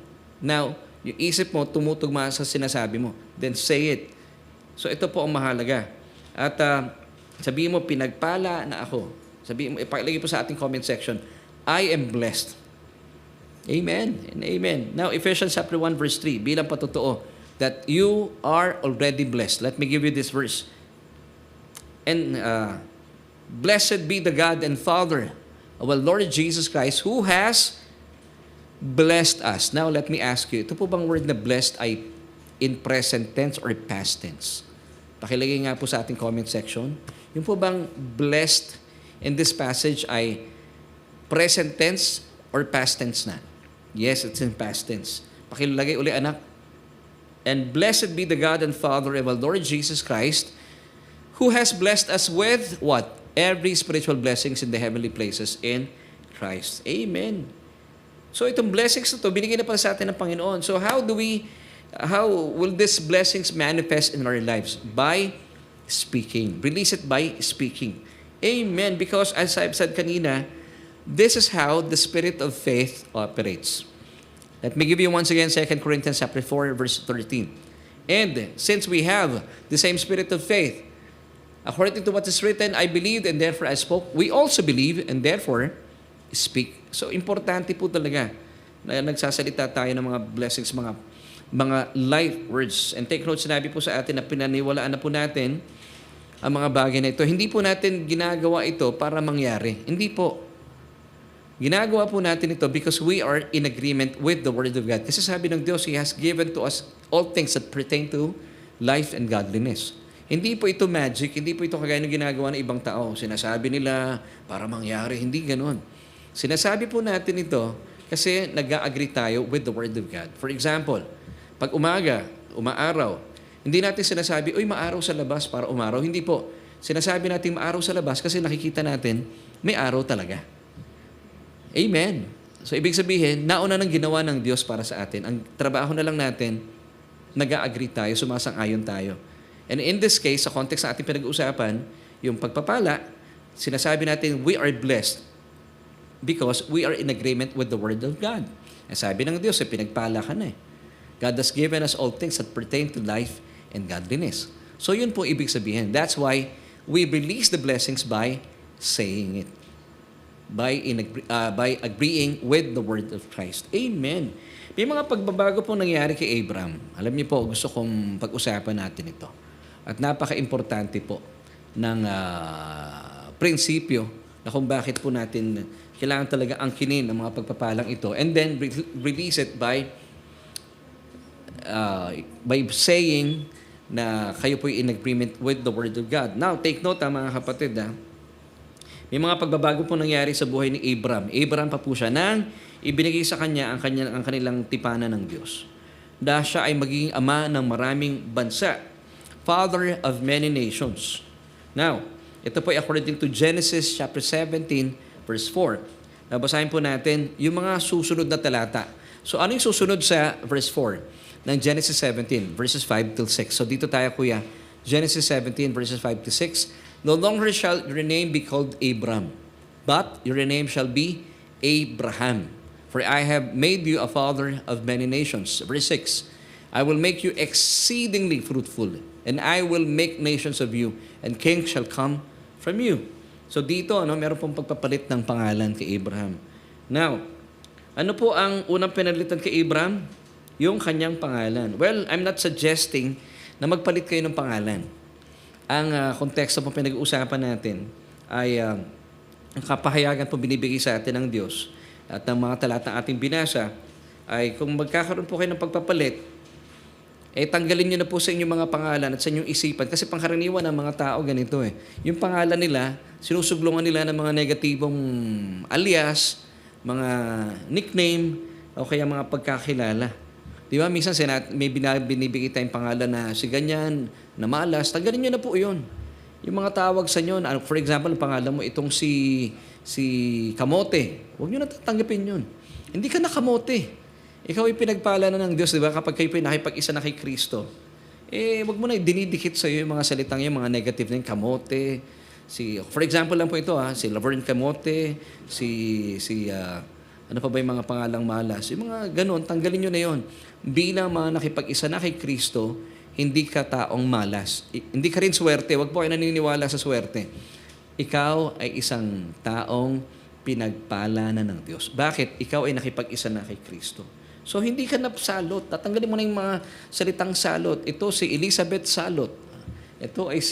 Now, yung isip mo, tumutugma sa sinasabi mo. Then say it. So, ito po ang mahalaga. At sabihin mo, pinagpala na ako. Sabihin mo, ipakilagay po sa ating comment section, I am blessed. Amen and amen. Now, Ephesians chapter 1 verse 3, bilang patotoo, that you are already blessed. Let me give you this verse. And blessed be the God and Father of our Lord Jesus Christ who has blessed us. Now, let me ask you, ito po bang word na blessed ay in present tense or past tense? Pakilagay nga po sa ating comment section. Yung po bang blessed in this passage ay present tense or past tense na? Yes, it's in past tense. Pakilagay uli anak. And blessed be the God and Father of our Lord Jesus Christ, who has blessed us with what? Every spiritual blessings in the heavenly places in Christ. Amen. So itong blessings na to, binigay na pala sa atin ng Panginoon. So how will these blessings manifest in our lives? By speaking. Release it by speaking. Amen. Because as I've said kanina, this is how the spirit of faith operates. Let me give you once again 2 Corinthians chapter 4, verse 13. And since we have the same spirit of faith, according to what is written, I believed and therefore I spoke. We also believe and therefore speak. So, importante po talaga na nagsasalita tayo ng mga blessings, mga life words. And take note, sinabi po sa atin na pinaniwalaan na po natin ang mga bagay na ito. Hindi po natin ginagawa ito para mangyari. Hindi po. Ginagawa po natin ito because we are in agreement with the Word of God. Kasi sabi ng Diyos, He has given to us all things that pertain to life and godliness. Hindi po ito magic, hindi po ito kagaya ng ginagawa ng ibang tao. Sinasabi nila para mangyari, hindi ganon. Sinasabi po natin ito kasi nag-agree tayo with the Word of God. For example, pag umaaraw, hindi natin sinasabi, uy, maaraw sa labas para umaraw. Hindi po. Sinasabi natin maaraw sa labas kasi nakikita natin may araw talaga. Amen. So, ibig sabihin, nauna nang ginawa ng Diyos para sa atin. Ang trabaho na lang natin, nag-agree tayo, sumasang-ayon tayo. And in this case, sa context na ating pinag-uusapan, yung pagpapala, sinasabi natin, we are blessed because we are in agreement with the Word of God. Ang sabi ng Diyos, pinagpala ka na eh. God has given us all things that pertain to life and godliness. So, yun po ibig sabihin. That's why we release the blessings by saying it. By agreeing with the word of Christ. Amen. May mga pagbabago pong nangyari kay Abraham. Alam niyo po, gusto kong pag-usapan natin ito. At napaka-importante po ng prinsipyo na kung bakit po natin kailangan talaga angkinin ang mga pagpapalang ito and then release it by saying na kayo po in agreement with the word of God. Now, take note mga kapatid may mga pagbabago po nangyari sa buhay ni Abraham. Abraham pa po siya nang ibinigay sa kanya ang kanilang tipanan ng Diyos. Dahil siya ay magiging ama ng maraming bansa. Father of many nations. Now, ito po ay according to Genesis chapter 17, verse 4. Nabasahin po natin yung mga susunod na talata. So, ano yung susunod sa verse 4 ng Genesis 17, verses 5 till 6? So, dito tayo kuya. Genesis 17, verses 5 to 6. No longer shall your name be called Abram, but your name shall be Abraham. For I have made you a father of many nations. Verse 6. I will make you exceedingly fruitful, and I will make nations of you, and kings shall come from you. So dito, meron pong pagpapalit ng pangalan kay Abraham. Now, ano po ang unang pinalitan kay Abraham? Yung kanyang pangalan. Well, I'm not suggesting na magpalit kayo ng pangalan. Ang konteksto po pinag-uusapan natin ay ang kapahayagan po binibigay sa atin ng Diyos at ng mga talatang ating binasa ay kung magkakaroon po kayo ng pagpapalit, tanggalin nyo na po sa inyong mga pangalan at sa inyong isipan kasi pangkaraniwan ng mga tao ganito Yung pangalan nila, sinusuglungan nila ng mga negatibong alias, mga nickname o kaya mga pagkakilala. Di ba? Minsan may binibigay tayong pangalan na si ganyan, na malas, tanggalin nyo na po yun. Yung mga tawag sa inyo, for example, ang pangalan mo itong si Kamote, huwag nyo na tatanggapin yun. Hindi ka na kamote. Ikaw ay pinagpala na ng Diyos, di ba? Kapag kayo nakipag-isa na kay Kristo, huwag mo na dinidikit sa iyo yung mga salitang yung mga negative na yung kamote. For example lang po ito, si Laverne Kamote, ano pa ba yung mga pangalang malas? Yung mga ganun, tanggalin nyo na yon. Bilang mga nakipag-isa na kay Kristo, hindi ka taong malas. Hindi ka rin swerte. Huwag po kayo naniniwala sa swerte. Ikaw ay isang taong pinagpala na ng Diyos. Bakit? Ikaw ay nakipag-isa na kay Kristo. So, hindi ka na salot. Tatanggalin mo na yung mga salitang salot. Ito si Elizabeth Salot. Ito ay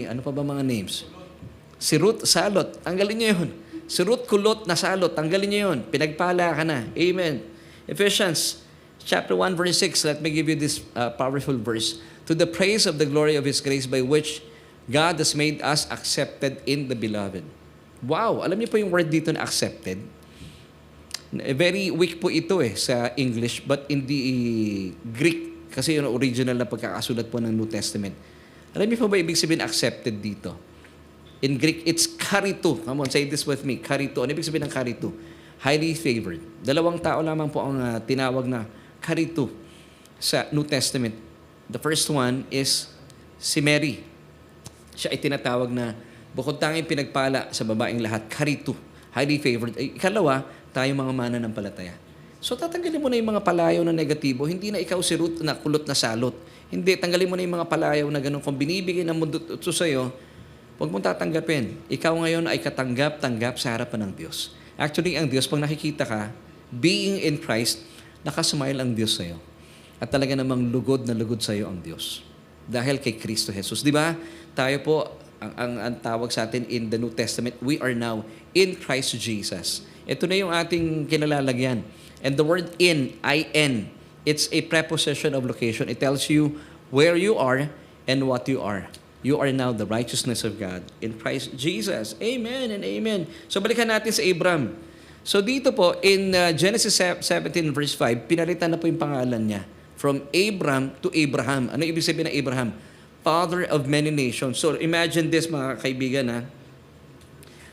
ano pa ba mga names? Si Ruth Salot. Tanggalin niyo yun. Si Ruth Kulot na Salot. Tanggalin niyo yun. Pinagpala ka na. Amen. Ephesians chapter 1, verse 6. Let me give you this powerful verse. To the praise of the glory of His grace by which God has made us accepted in the Beloved. Wow! Alam niyo po yung word dito na accepted? Very weak po ito sa English, but in the Greek Kasi yung original na pagkakasulat po ng New Testament. Alam niyo po ba ibig sabihin accepted dito? In Greek, it's karito. Come on, say this with me. Karito. Ano ibig sabihin ng karito? Highly favored. Dalawang tao lamang po ang tinawag na karito sa New Testament. The first one is si Mary. Siya ay tinatawag na bukod tanging pinagpala sa babaeng lahat, karito. Highly favored. Ikalawa, tayo mga mananampalataya. So tatanggalin mo na yung mga palayaw na negatibo. Hindi na ikaw si Ruth na kulot na salot. Hindi, tanggalin mo na yung mga palayaw na ganun. Kung binibigay ng mundo ito sa'yo, huwag mong tatanggapin. Ikaw ngayon ay katanggap-tanggap sa harapan ng Diyos. Actually, ang Diyos, pag nakikita ka, being in Christ, nakasmile ang Diyos sa'yo. At talaga namang lugod na lugod sa'yo ang Diyos. Dahil kay Kristo Jesus. Di ba? Tayo po, ang tawag sa atin in the New Testament, we are now in Christ Jesus. Ito na yung ating kinalalagyan. And the word in, I-N, it's a preposition of location. It tells you where you are and what you are. You are now the righteousness of God in Christ Jesus. Amen and amen. So balikan natin sa Abraham. So dito po, in Genesis 17 verse 5, pinalitan na po yung pangalan niya. From Abram to Abraham. Ano ibig sabihin ng Abraham? Father of many nations. So imagine this mga kaibigan ha.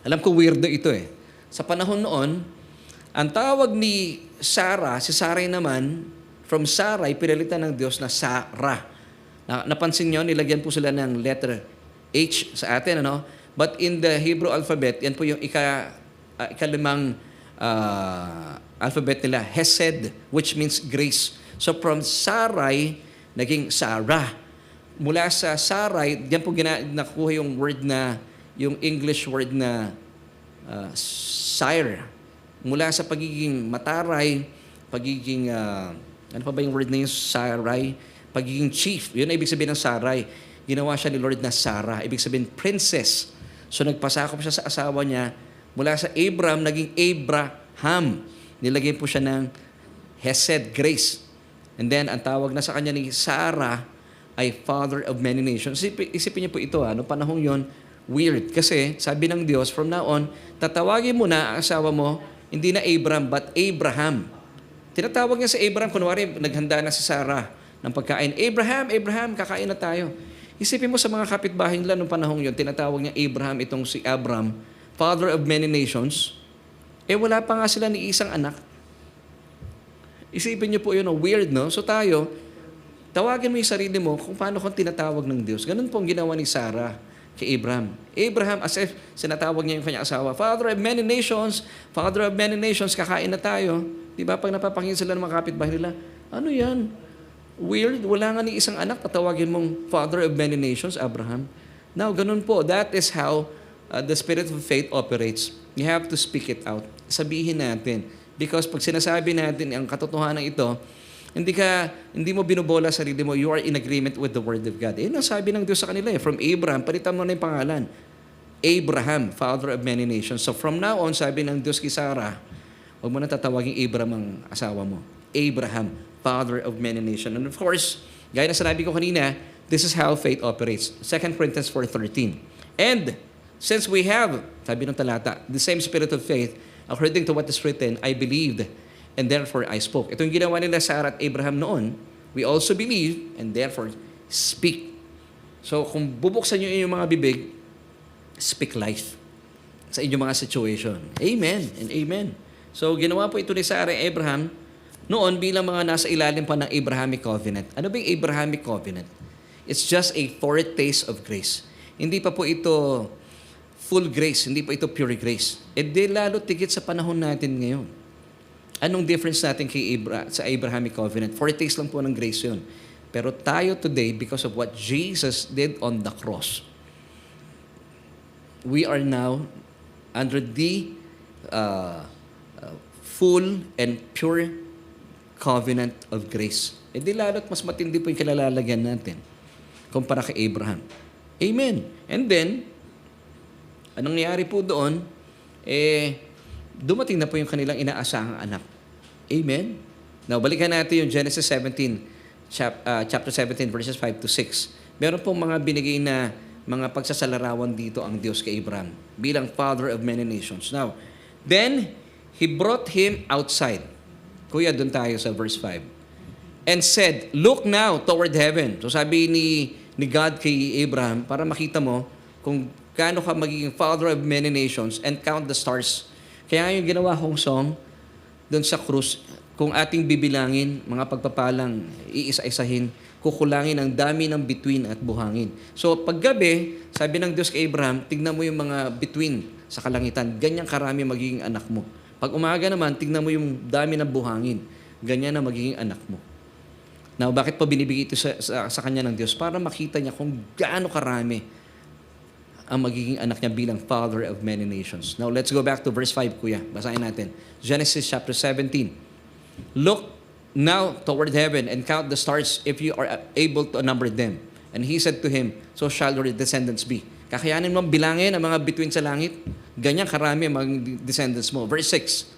Alam ko weirdo ito eh. Sa panahon noon, ang tawag ni Sarah, si Sarai naman, from Sarai, pinalitan ng Diyos na Sarah. Napansin nyo, nilagyan po sila ng letter H sa atin, ano? But in the Hebrew alphabet, yan po yung ikalimang alphabet nila, Hesed, which means grace. So from Sarai, naging Sarah. Mula sa Sarai, diyan po nakuha yung word na, yung English word na sire. Mula sa pagiging mataray, pagiging, ano pa ba yung word na yung Sarai? Pagiging chief. Yun ang ibig sabihin ng Sarai. Ginawa siya ni Lord na Sarah. Ibig sabihin, princess. So nagpasakop siya sa asawa niya. Mula sa Abram, naging Abraham. Nilagay po siya ng Hesed, grace. And then, ang tawag na sa kanya ni Sarah ay Father of many nations. Isipin niyo po ito, noong panahong yon, weird. Kasi, sabi ng Diyos, from now on, tatawagin mo na ang asawa mo, hindi na Abram, but Abraham. Tinatawag niya sa Abraham, kunwari, naghanda na si Sarah ng pagkain. Abraham, Abraham, kakain na tayo. Isipin mo sa mga kapitbahay nila noong panahong yon, tinatawag niya Abraham, itong si Abram, Father of many nations. Wala pa nga sila ni isang anak. Isipin niyo po yun, weird, no? So tayo, tawagin mo yung sarili mo kung paano kung tinatawag ng Diyos. Ganun po ang ginawa ni Sarah kay Abraham. Abraham, as if sinatawag niya yung kanyang asawa, Father of many nations, kakain na tayo. Di ba? Pag napapakinggan sila ng mga kapitbahay nila, ano yan? Weird, wala nga ni isang anak, tatawagin mong Father of many nations, Abraham. Now, ganun po. That is how the spirit of faith operates. You have to speak it out. Sabihin natin. Because pag sinasabi natin ang katotohanan ito, hindi mo binubola sa sarili mo, you are in agreement with the Word of God. Ang sabi ng Diyos sa kanila From Abraham, palitan mo na yung pangalan. Abraham, Father of many nations. So from now on, sabi ng Diyos kay Sarah, huwag mo na tatawagin Abraham ang asawa mo. Abraham, Father of many nations. And of course, gaya na sinabi ko kanina, this is how faith operates. 2 Corinthians 4:13. And since we have, sabi ng talata, the same spirit of faith, according to what is written, I believed, and therefore I spoke. Ito yung ginawa nila Sarah at Abraham noon. We also believe, and therefore speak. So kung bubuksan nyo yung mga bibig, speak life sa inyong mga situation. Amen and amen. So ginawa po ito ni Sarah at Abraham noon bilang mga nasa ilalim pa ng Abrahamic Covenant. Ano ba yung Abrahamic Covenant? It's just a foretaste of grace. Hindi pa po ito full grace, hindi pa ito pure grace. Di lalo tigit sa panahon natin ngayon. Anong difference natin sa Abrahamic Covenant? Foretaste lang po ng grace yun. Pero tayo today, because of what Jesus did on the cross, we are now under the full and pure covenant of grace. Di lalo't mas matindi po yung kalalalagyan natin kumpara kay Abraham. Amen. And then, anong nangyari po doon? Dumating na po yung kanilang inaasahang anak. Amen? Now, balikan natin yung Genesis 17, chapter 17, verses 5 to 6. Meron pong mga binigay na mga pagsasalarawan dito ang Diyos kay Abraham bilang father of many nations. Now, then, He brought him outside. Kuya, doon tayo sa verse 5. and said, "Look now toward heaven." So sabi ni God kay Abraham, para makita mo kung gaano ka magiging father of many nations, and count the stars. Kaya yung ginawa kong song doon sa krus, kung ating bibilangin, mga pagpapalang, iisa-isahin, kukulangin ang dami ng bituin at buhangin. So paggabi, sabi ng Diyos kay Abraham, tignan mo yung mga bituin sa kalangitan, ganyan karami magiging anak mo. Pag umaga naman, tignan mo yung dami ng buhangin, ganyan na magiging anak mo. Now, bakit pa binibigay ito sa kanya ng Diyos? Para makita niya kung gaano karami ang magiging anak niya bilang father of many nations. Now, let's go back to verse 5, kuya. Basahin natin. Genesis chapter 17. "Look now toward heaven and count the stars if you are able to number them. And he said to him, so shall your descendants be." Kakayanin mo bilangin ang mga bituin sa langit? Ganyan karami ang mga descendants mo. Verse 6.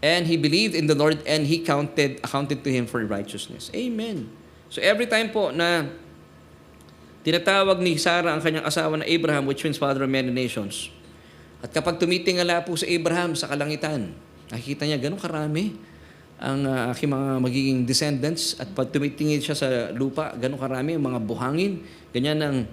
"And he believed in the Lord and he accounted to him for righteousness." Amen. So every time po na tinatawag ni Sarah ang kanyang asawa na Abraham, which means father of many nations, at kapag tumitingala po sa Abraham sa kalangitan, nakikita niya ganun karami ang aking mga magiging descendants, at pag tumitingin siya sa lupa, ganun karami ang mga buhangin, ganyan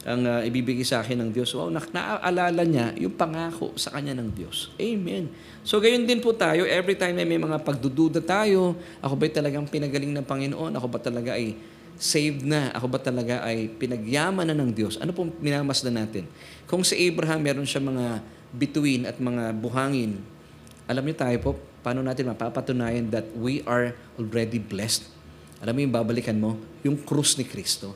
ang ibibigay sa akin ng Diyos. Wow, naaalala niya yung pangako sa kanya ng Diyos. Amen. So, gayon din po tayo, every time na may mga pagdududa tayo, ako ba'y talagang pinagaling ng Panginoon? Ako ba talaga ay saved na? Ako ba talaga ay pinagyaman na ng Diyos? Ano pong minamasdan natin? Kung si Abraham, meron siya mga bituin at mga buhangin, alam niyo tayo po, paano natin mapapatunayan that we are already blessed? Alam mo yung babalikan mo? Yung krus ni Kristo.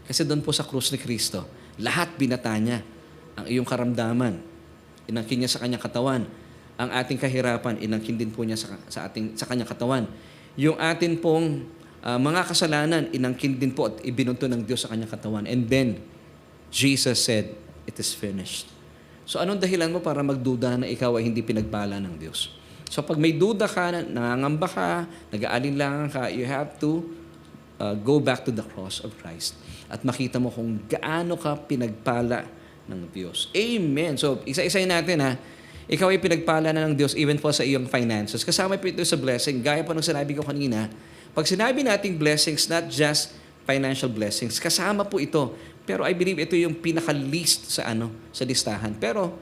Kasi doon po sa krus ni Kristo, lahat binata niya. Ang iyong karamdaman, inangkin niya sa kanyang katawan. Ang ating kahirapan, inangkin din po niya sa kanyang katawan. Yung atin pong mga kasalanan, inangkin din po at ibinunto ng Diyos sa kanyang katawan. And then, Jesus said, "It is finished." So anong dahilan mo para magduda na ikaw ay hindi pinagpala ng Diyos? So pag may duda ka, nangangamba ka, nag-aalinlangan ka, you have to go back to the cross of Christ at makita mo kung gaano ka pinagpala ng Diyos. Amen. So isa-isayin natin ha. Ikaw ay pinagpala na ng Diyos even po sa iyong finances. Kasama po ito sa blessing. Gaya po ng sinabi ko kanina, pag sinabi nating blessings, not just financial blessings, kasama po ito. Pero I believe ito yung pinaka-least sa listahan. Pero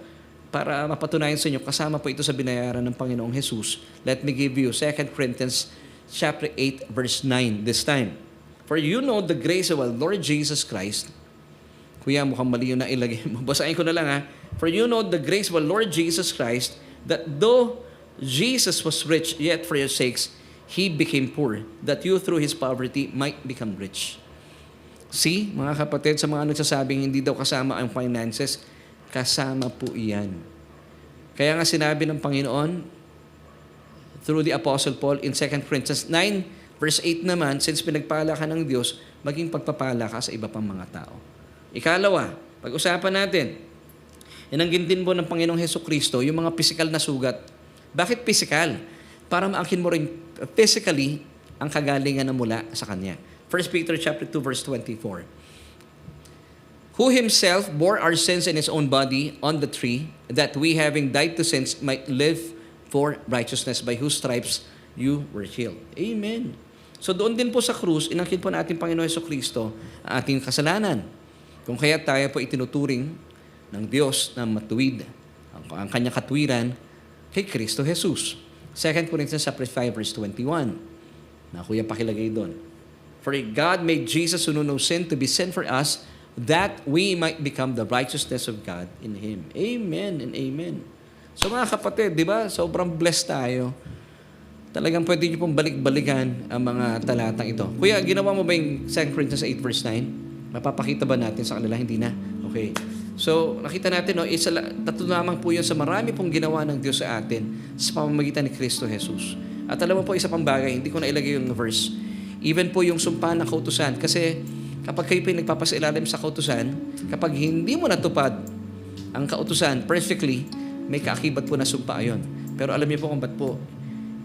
para mapatunayan sa inyo, kasama po ito sa binayaran ng Panginoong Jesus. Let me give you 2 Corinthians chapter 8 verse 9 this time. "For you know the grace of our Lord Jesus Christ." Kuya, mukhang mali yun na ilagay mo. Basahin ko na lang ha. "For you know the grace of our Lord Jesus Christ, that though Jesus was rich, yet for your sakes He became poor, that you through His poverty might become rich." See, mga kapatid, sa mga nagsasabing hindi daw kasama ang finances, kasama po iyan. Kaya nga sinabi ng Panginoon, through the Apostle Paul in 2 Corinthians 9, verse 8 naman, since pinagpala ka ng Diyos, maging pagpapala ka sa iba pang mga tao. Ikalawa, pag-usapan natin, inanggin din po ng Panginoong Hesukristo yung mga physical na sugat. Bakit physical? Para maangkin mo rin physically ang kagalingan na mula sa Kanya. 1 Peter chapter 2 verse 24. "Who Himself bore our sins in His own body on the tree, that we having died to sins might live for righteousness, by whose stripes you were healed." Amen. So doon din po sa krus, inangkin po natin Panginoon Hesukristo ang ating kasalanan. Kung kaya tayo po itinuturing ng Diyos na matuwid ang kanyang katwiran kay Kristo Jesus. 2 Corinthians 5 verse 21. Na kuya pakilagay doon. "For God made Jesus who knew no sin to be sin for us, that we might become the righteousness of God in Him." Amen and amen. So mga kapatid, di ba? Sobrang blessed tayo. Talagang pwede niyo pong balik-balikan ang mga talatang ito. Kuya, ginawa mo ba yung 2 Corinthians 8 verse 9? Mapapakita ba natin sa kanila? Hindi na? Okay. So, nakita natin, tatlo lamang po yun sa marami pong ginawa ng Diyos sa atin sa pamamagitan ni Kristo Jesus. At alam mo po, isa pang bagay, hindi ko na ilagay yung verse. Even po yung sumpa ng kautusan. Kasi kapag kayo po nagpapasailalim sa kautusan, kapag hindi mo natupad ang kautusan perfectly, may kaakibat po na sumpa ayon. Pero alam niyo po kung ba't po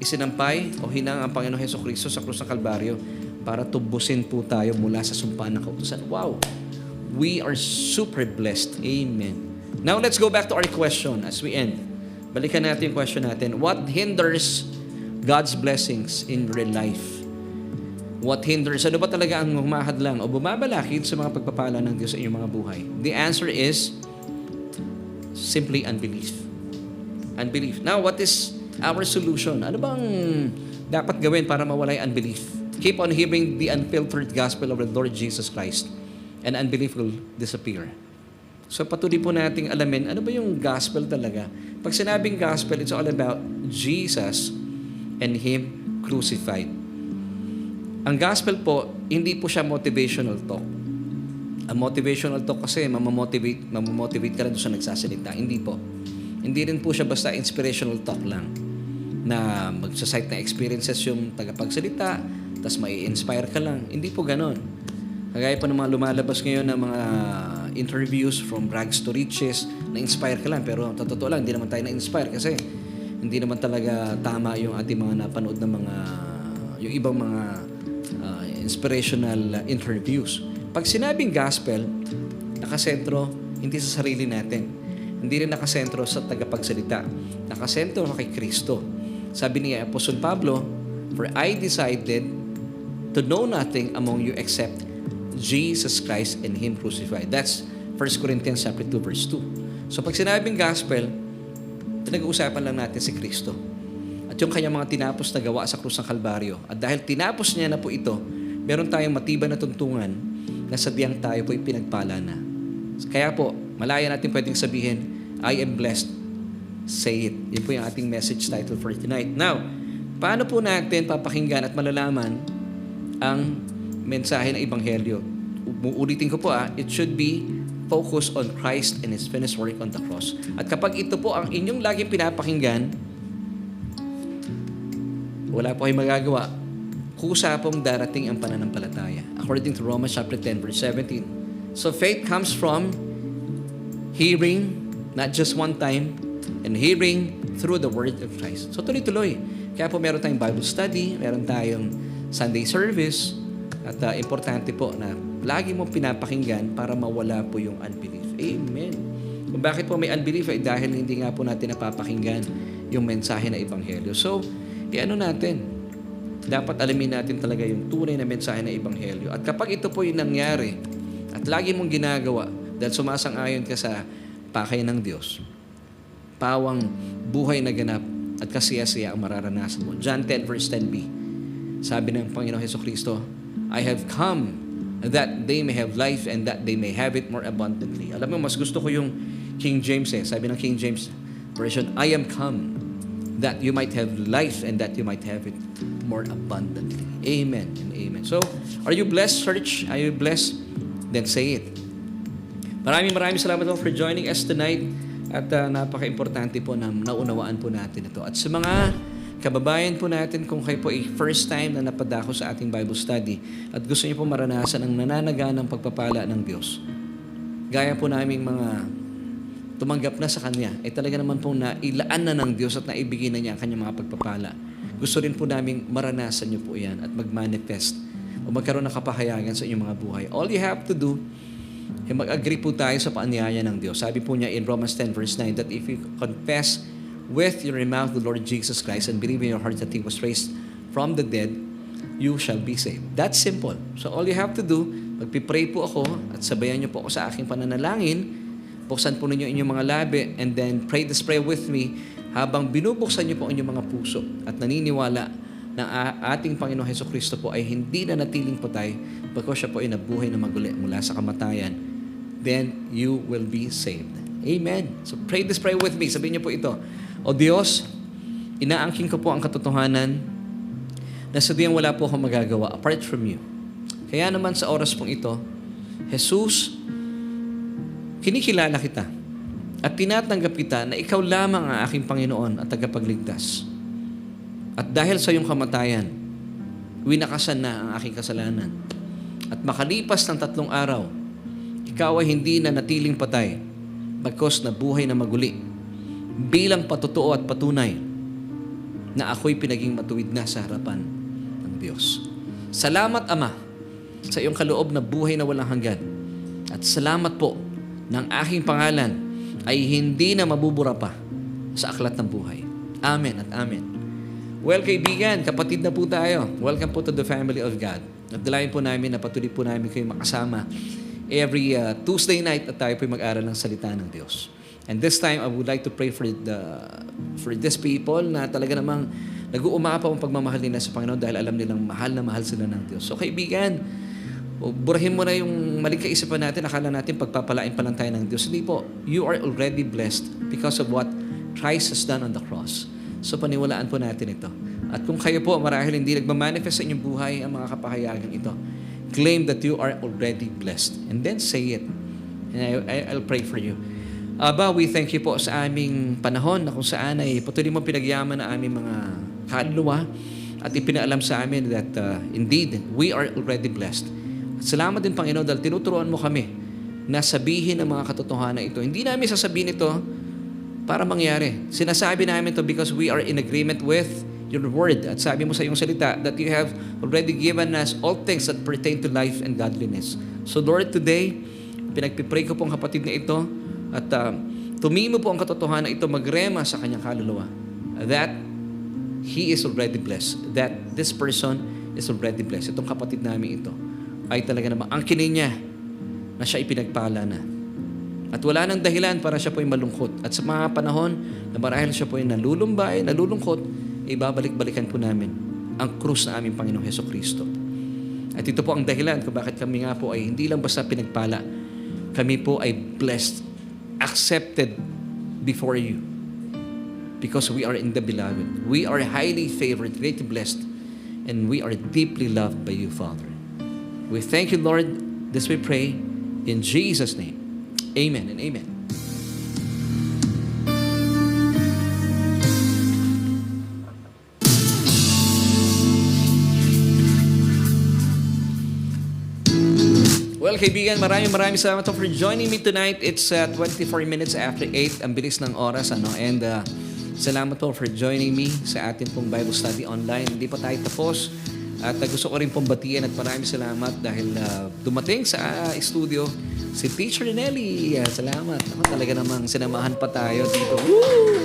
isinampay o hinang ang Panginoong Hesukristo sa krus ng Kalbaryo para tubusin po tayo mula sa sumpa ng kautusan. Wow! We are super blessed. Amen. Now, let's go back to our question as we end. Balikan natin yung question natin. What hinders God's blessings in real life? What hinders? Ano ba talaga ang humahadlang o bumabalakid sa mga pagpapala ng Diyos sa inyong mga buhay? The answer is simply unbelief. Unbelief. Now, what is our solution? Ano bang dapat gawin para mawala yung unbelief? Keep on hearing the unfiltered gospel of the Lord Jesus Christ and unbelief will disappear. So patuloy po nating alamin, ano ba yung gospel talaga? Pag sinabing gospel, it's all about Jesus and Him crucified. Ang gospel po, hindi po siya motivational talk. Ang motivational talk kasi, mamamotivate ka lang doon sa nagsasalita. Hindi po. Hindi rin po siya basta inspirational talk lang na magsasite na experiences yung tagapagsalita, tas mai-inspire ka lang. Hindi po ganon. Kagaya pa ng mga lumalabas ngayon ng mga interviews from rags to riches, na-inspire ka lang. Pero totoo lang, hindi naman tayo na-inspire kasi hindi naman talaga tama yung ating mga napanood ng yung ibang mga inspirational interviews. Pag sinabing gospel, nakasentro hindi sa sarili natin. Hindi rin nakasentro sa tagapagsalita. Nakasentro kay Kristo. Sabi ni Apostol Pablo, "For I decided to know nothing among you except Jesus Christ and Him crucified." That's 1 Corinthians chapter 2 verse 2. So pag sinabing gospel, pinag-uusapan lang natin si Kristo. At yung kanyang mga tinapos na gawa sa krus ng Kalbaryo. At dahil tinapos niya na po ito, meron tayong matibay na tuntungan na sadyang tayo po pinagpala na. Kaya po, malaya natin pwedeng sabihin, I am blessed. Say it. Yun po yung ating message title for tonight. Now, paano po natin papakinggan at malalaman ang mensahe ng Ebanghelyo? Uulitin ko po it should be focused on Christ and His finished work on the cross. At kapag ito po ang inyong laging pinapakinggan, wala po kayong magagawa. Kusa pong darating ang pananampalataya. According to Romans chapter 10 verse 17. So faith comes from hearing, not just one time, and hearing through the word of Christ. So tuloy-tuloy. Kaya po meron tayong Bible study, meron tayong Sunday service, at importante po na lagi mong pinapakinggan para mawala po yung unbelief. Amen. Kung bakit po may unbelief ay dahil hindi nga po natin napapakinggan yung mensahe na Ebanghelyo. So, natin. Dapat alamin natin talaga yung tunay na mensahe ng Ebanghelyo. At kapag ito po yung nangyari at lagi mong ginagawa dahil sumasang-ayon ka sa pakay ng Diyos, pawang buhay na ganap at kasiyasiya ang mararanasan mo. John 10 verse 10b. Sabi ng Panginoong Hesukristo, I have come that they may have life and that they may have it more abundantly. Alam mo, mas gusto ko yung King James Sabi ng King James Version, I am come that you might have life and that you might have it more abundantly. Amen and amen. So, are you blessed, church? Are you blessed? Then say it. Maraming salamat po for joining us tonight. At napaka-importante po na naunawaan po natin ito. At sa mga kababayan po natin, kung kayo po ay first time na napadako sa ating Bible study at gusto niyo po maranasan ang nananaganang pagpapala ng Diyos, gaya po naming mga tumanggap na sa Kanya, ay talaga naman pong nailaan na ng Diyos at naibigay na niya ang Kanyang mga pagpapala. Gusto rin po namin maranasan niyo po yan at mag-manifest o magkaroon ng kapahayagan sa inyong mga buhay. All you have to do ay mag-agree po tayo sa paanyaya ng Diyos. Sabi po niya in Romans 10 verse 9 that if you confess with your mouth the Lord Jesus Christ and believe in your heart that He was raised from the dead, you shall be saved. That's simple. So all you have to do, magpipray po ako at sabayan niyo po ako sa aking pananalangin. Buksan po ninyo inyong mga labi and then pray this prayer with me habang binubuksan niyo po inyong mga puso at naniniwala na ating Panginoong Hesukristo po ay hindi na natiling patay because siya po ay nabuhay na maguli mula sa kamatayan. Then you will be saved. Amen. So pray this prayer with me. Sabihin niyo po ito. O Diyos, inaangking ko po ang katotohanan na sadyang wala po akong magagawa apart from you. Kaya naman sa oras pong ito, Jesus, kinikilala kita at tinatanggap kita na ikaw lamang ang aking Panginoon at tagapagligtas. At dahil sa iyong kamatayan, winakasan na ang aking kasalanan. At makalipas ng 3 araw, ikaw ay hindi na natiling patay bagkus na buhay na maguli bilang patotoo at patunay na ako'y pinaging matuwid na sa harapan ng Diyos. Salamat, Ama, sa iyong kaloob na buhay na walang hanggan. At salamat po ng aking pangalan ay hindi na mabubura pa sa aklat ng buhay. Amen at amen. Well, kaibigan, kapatid na po tayo. Welcome po to the family of God. At dalayan po namin na patuloy po namin kayo makasama every Tuesday night at tayo po mag-aral ng salita ng Diyos. And this time, I would like to pray for these people na talaga namang nag-uumapaw ang pagmamahal nila sa Panginoon dahil alam nilang mahal na mahal sila ng Diyos. So kaibigan, burahin mo na yung maling kaisipan natin. Akala natin pagpapalain pa lang tayo ng Diyos. Hindi po. You are already blessed because of what Christ has done on the cross. So paniwalaan po natin ito. At kung kayo po marahil hindi nagmamanifest sa inyong buhay ang mga kapahayagan ito, claim that you are already blessed. And then say it. And I'll pray for you. Aba, we thank you po sa aming panahon na kung saan ay patuloy mo pinagyaman na aming mga kaluluwa at ipinaalam sa amin that indeed, we are already blessed. At salamat din, Panginoon, dahil tinuturuan mo kami na sabihin ang mga katotohanan ito. Hindi namin sasabihin ito para mangyari. Sinasabi namin ito because we are in agreement with your word. At sabi mo sa iyong salita that you have already given us all things that pertain to life and godliness. So Lord, today, pinagpipray ko pong kapatid na ito at tumimo po ang katotohanan ito magrema sa kanyang kaluluwa that he is already blessed, that this person is already blessed. Itong kapatid namin ito ay talaga namang angkinin niya na siya ipinagpala na. At wala nang dahilan para siya po ay malungkot. At sa mga panahon na marahil siya po ay nalulumbay, nalulungkot, ibabalik-balikan po namin ang krus na aming Panginoong Hesukristo. At ito po ang dahilan kung bakit kami nga po ay hindi lang basta pinagpala. Kami po ay blessed, accepted before you. Because we are in the beloved. We are highly favored, greatly blessed, and we are deeply loved by you, Father. We thank you, Lord. This we pray in Jesus' name. Amen and amen. Well, kaibigan, maraming salamat for joining me tonight. It's 24 minutes after 8. Ang bilis ng oras, ano? And salamat po for joining me sa ating pong Bible study online. Hindi pa tayo tapos. At gusto ko rin pong batiin at maraming salamat dahil dumating sa studio si Teacher Nelly. Salamat. Talaga namang sinamahan pa tayo dito. Woo!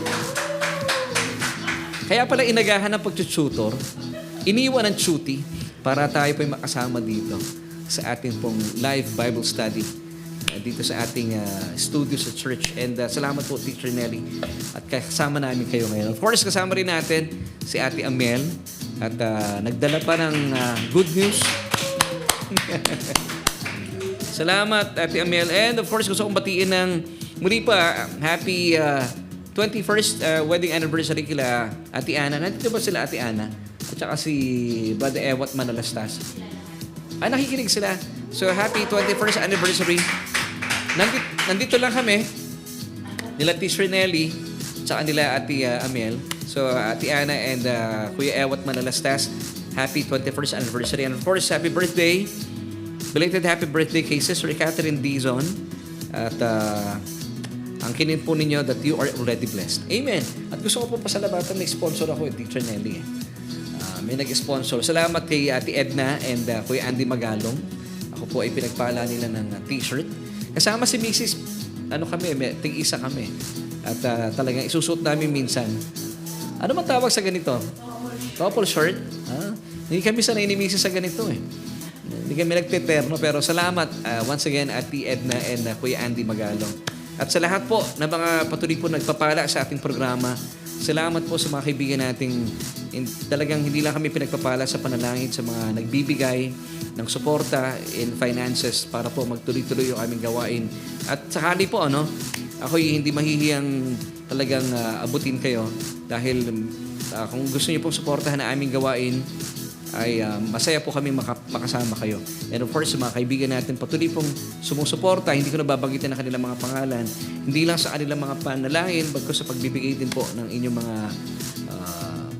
Kaya pala inagahan ng pag-tutor, iniwan ng tuty para tayo po makasama dito sa ating pong live Bible study dito sa ating studio sa church. And salamat po, Teacher Nelly. At kasama namin kayo ngayon. Of course, kasama rin natin si Ate Amel. At nagdala pa ng good news. Salamat, Ate Amel. And of course, gusto kong batiin ng muli pa, happy 21st wedding anniversary kila Ate Ana. Nandito ba sila, Ate Ana? At saka si Brother Ewat Manalastas. Nakikinig sila. So, happy 21st anniversary. Nandito lang kami. Nila Teacher Nelly, tsaka nila Ate Amel. So, Ate Ana and Kuya Ewat Manalastas, happy 21st anniversary. And of course, happy birthday. Belated happy birthday kay Sister Catherine Dizon. At ang kinin po ninyo that you are already blessed. Amen. At gusto ko po pasalamatan, may sponsor ako, Teacher Nelly. May nag-sponsor. Salamat kay Ate Edna and Kuya Andy Magalong. Ako po ay pinagpala nila ng t-shirt. Kasama si Mrs. Tig-isa kami. At talagang isusuot namin minsan. Ano man tawag sa ganito? Couple shirt? Hindi kami sanay ni Mrs. sa ganito eh. Hindi kami nagteterno. Pero salamat once again Ate Edna and Kuya Andy Magalong. At sa lahat po na mga patuloy po nagpapala sa ating programa, salamat po sa mga kaibigan nating talagang hindi lang kami pinagpapala sa panalangin sa mga nagbibigay ng suporta in finances para po magtuloy-tuloy yung aming gawain. At sakali po, ako hindi mahihiyang talagang abutin kayo dahil kung gusto niyo pong suportahan na aming gawain, ay masaya po kami makasama kayo. And of course, sa mga kaibigan natin, patuloy pong sumusuporta. Hindi ko na babanggitin ang kanilang mga pangalan. Hindi lang sa kanilang mga panalangin, bagkus sa pagbibigay din po ng inyong mga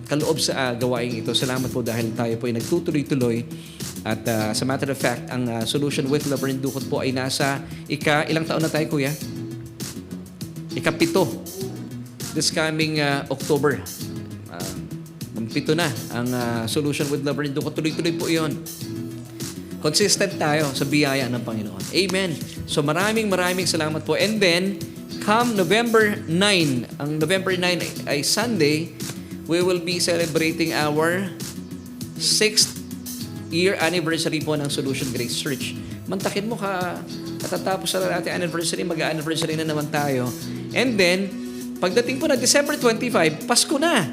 kaloob sa gawain ito. Salamat po dahil tayo po ay nagtutuloy-tuloy. At sa matter of fact, ang Solution with Love and Dukot po ay nasa ilang taon na tayo, Kuya? Ika-7. This coming October. 7 na ang Solution with Love and Dukot. Tuloy-tuloy po yun. Consistent tayo sa biyaya ng Panginoon. Amen. So maraming salamat po. And then, come November 9, ang November 9 ay Sunday, we will be celebrating our 6th year anniversary po ng Solution Grace Church. Mantakin mo katatapos na natin anniversary, mag-anniversary na naman tayo. And then, pagdating po na December 25, Pasko na.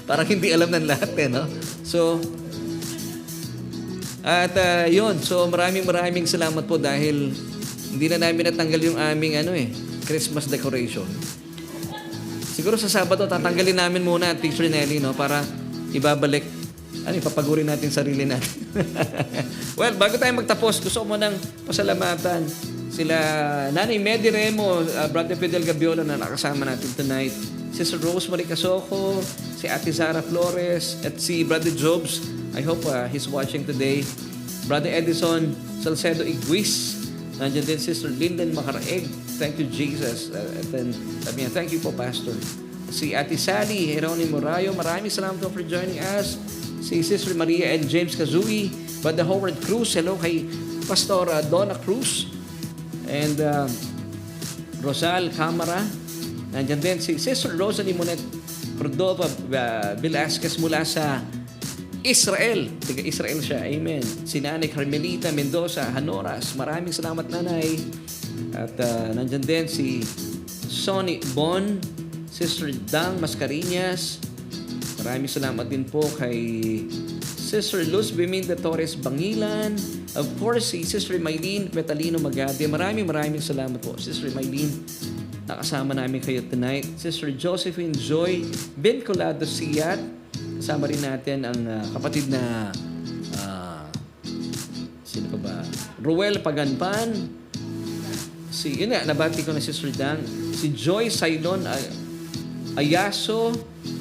Parang hindi alam ng lahat no? So, at yun. So, maraming salamat po dahil hindi na namin natanggal yung aming Christmas decoration. Siguro sa Sabado, tatanggalin namin muna, Teacher Nelly, no? Para ibabalik, ipapagurin natin sarili natin. Well, bago tayo magtapos, gusto ko munang pasalamatan sila Nanay Medi Remo, Brother Fidel Gabiola na nakasama natin tonight, Sister Rosemary Casocco, si Ate Zara Flores, at si Brother Jobs. I hope he's watching today. Brother Edison Salcedo Iguis. Nandiyan din Sister Linden Macaraeg. Thank you, Jesus. And then, thank you po, Pastor. Si Ate Sally Jeronimo Rayo, maraming salamat po for joining us. Si Sister Maria and James Kazui. Brother Howard Cruz, hello kay Pastor Donna Cruz. And Rosal Camara. Nandiyan din si Sister Rosalie Monet Cordova Velasquez mula sa Israel. Tiga Israel siya. Amen. Si Nanay Carmelita Mendoza Hanoras. Maraming salamat, Nanay. At nandyan din si Sonny Bon, Sister Dang Mascarinas. Maraming salamat din po kay Sister Luz Biminda Torres Bangilan. Of course, si Sister Maylene Metalino Magade. Maraming salamat po, Sister Maylene. Nakasama namin kayo tonight. Sister Josephine Joy Bencolado Siyat. Kasama rin natin ang kapatid na sino pa ba? Ruel Paganpan. Nabati ko na si Sister Dan. Si Joy Sailon Ayaso.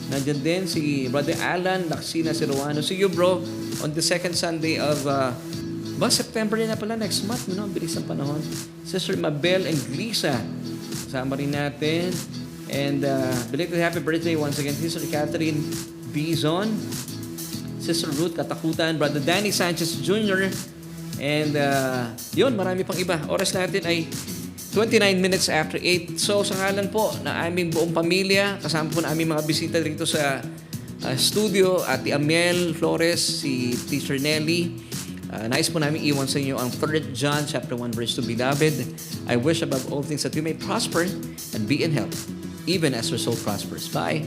Nandiyan din si Brother Alan Laksina Siruano. See you, bro, on the second Sunday of September na pala, next month, bilis ng panahon. Sister Mabel and Glisa. Kasama rin natin. And belated happy birthday once again, Sister Catherine Bizon, Sister Ruth Katakutan, Brother Danny Sanchez Jr. And yun, marami pang iba. Oras natin ay 29 minutes after 8. So sa ngalan po na aming buong pamilya, kasama po na aming mga bisita dito sa studio, Ate Amiel Flores, si Teacher Nelly. Nais po namin iwan sa inyo ang 3 John chapter 1 verse 2. Beloved, I wish above all things that you may prosper and be in health, even as your soul prospers. Bye.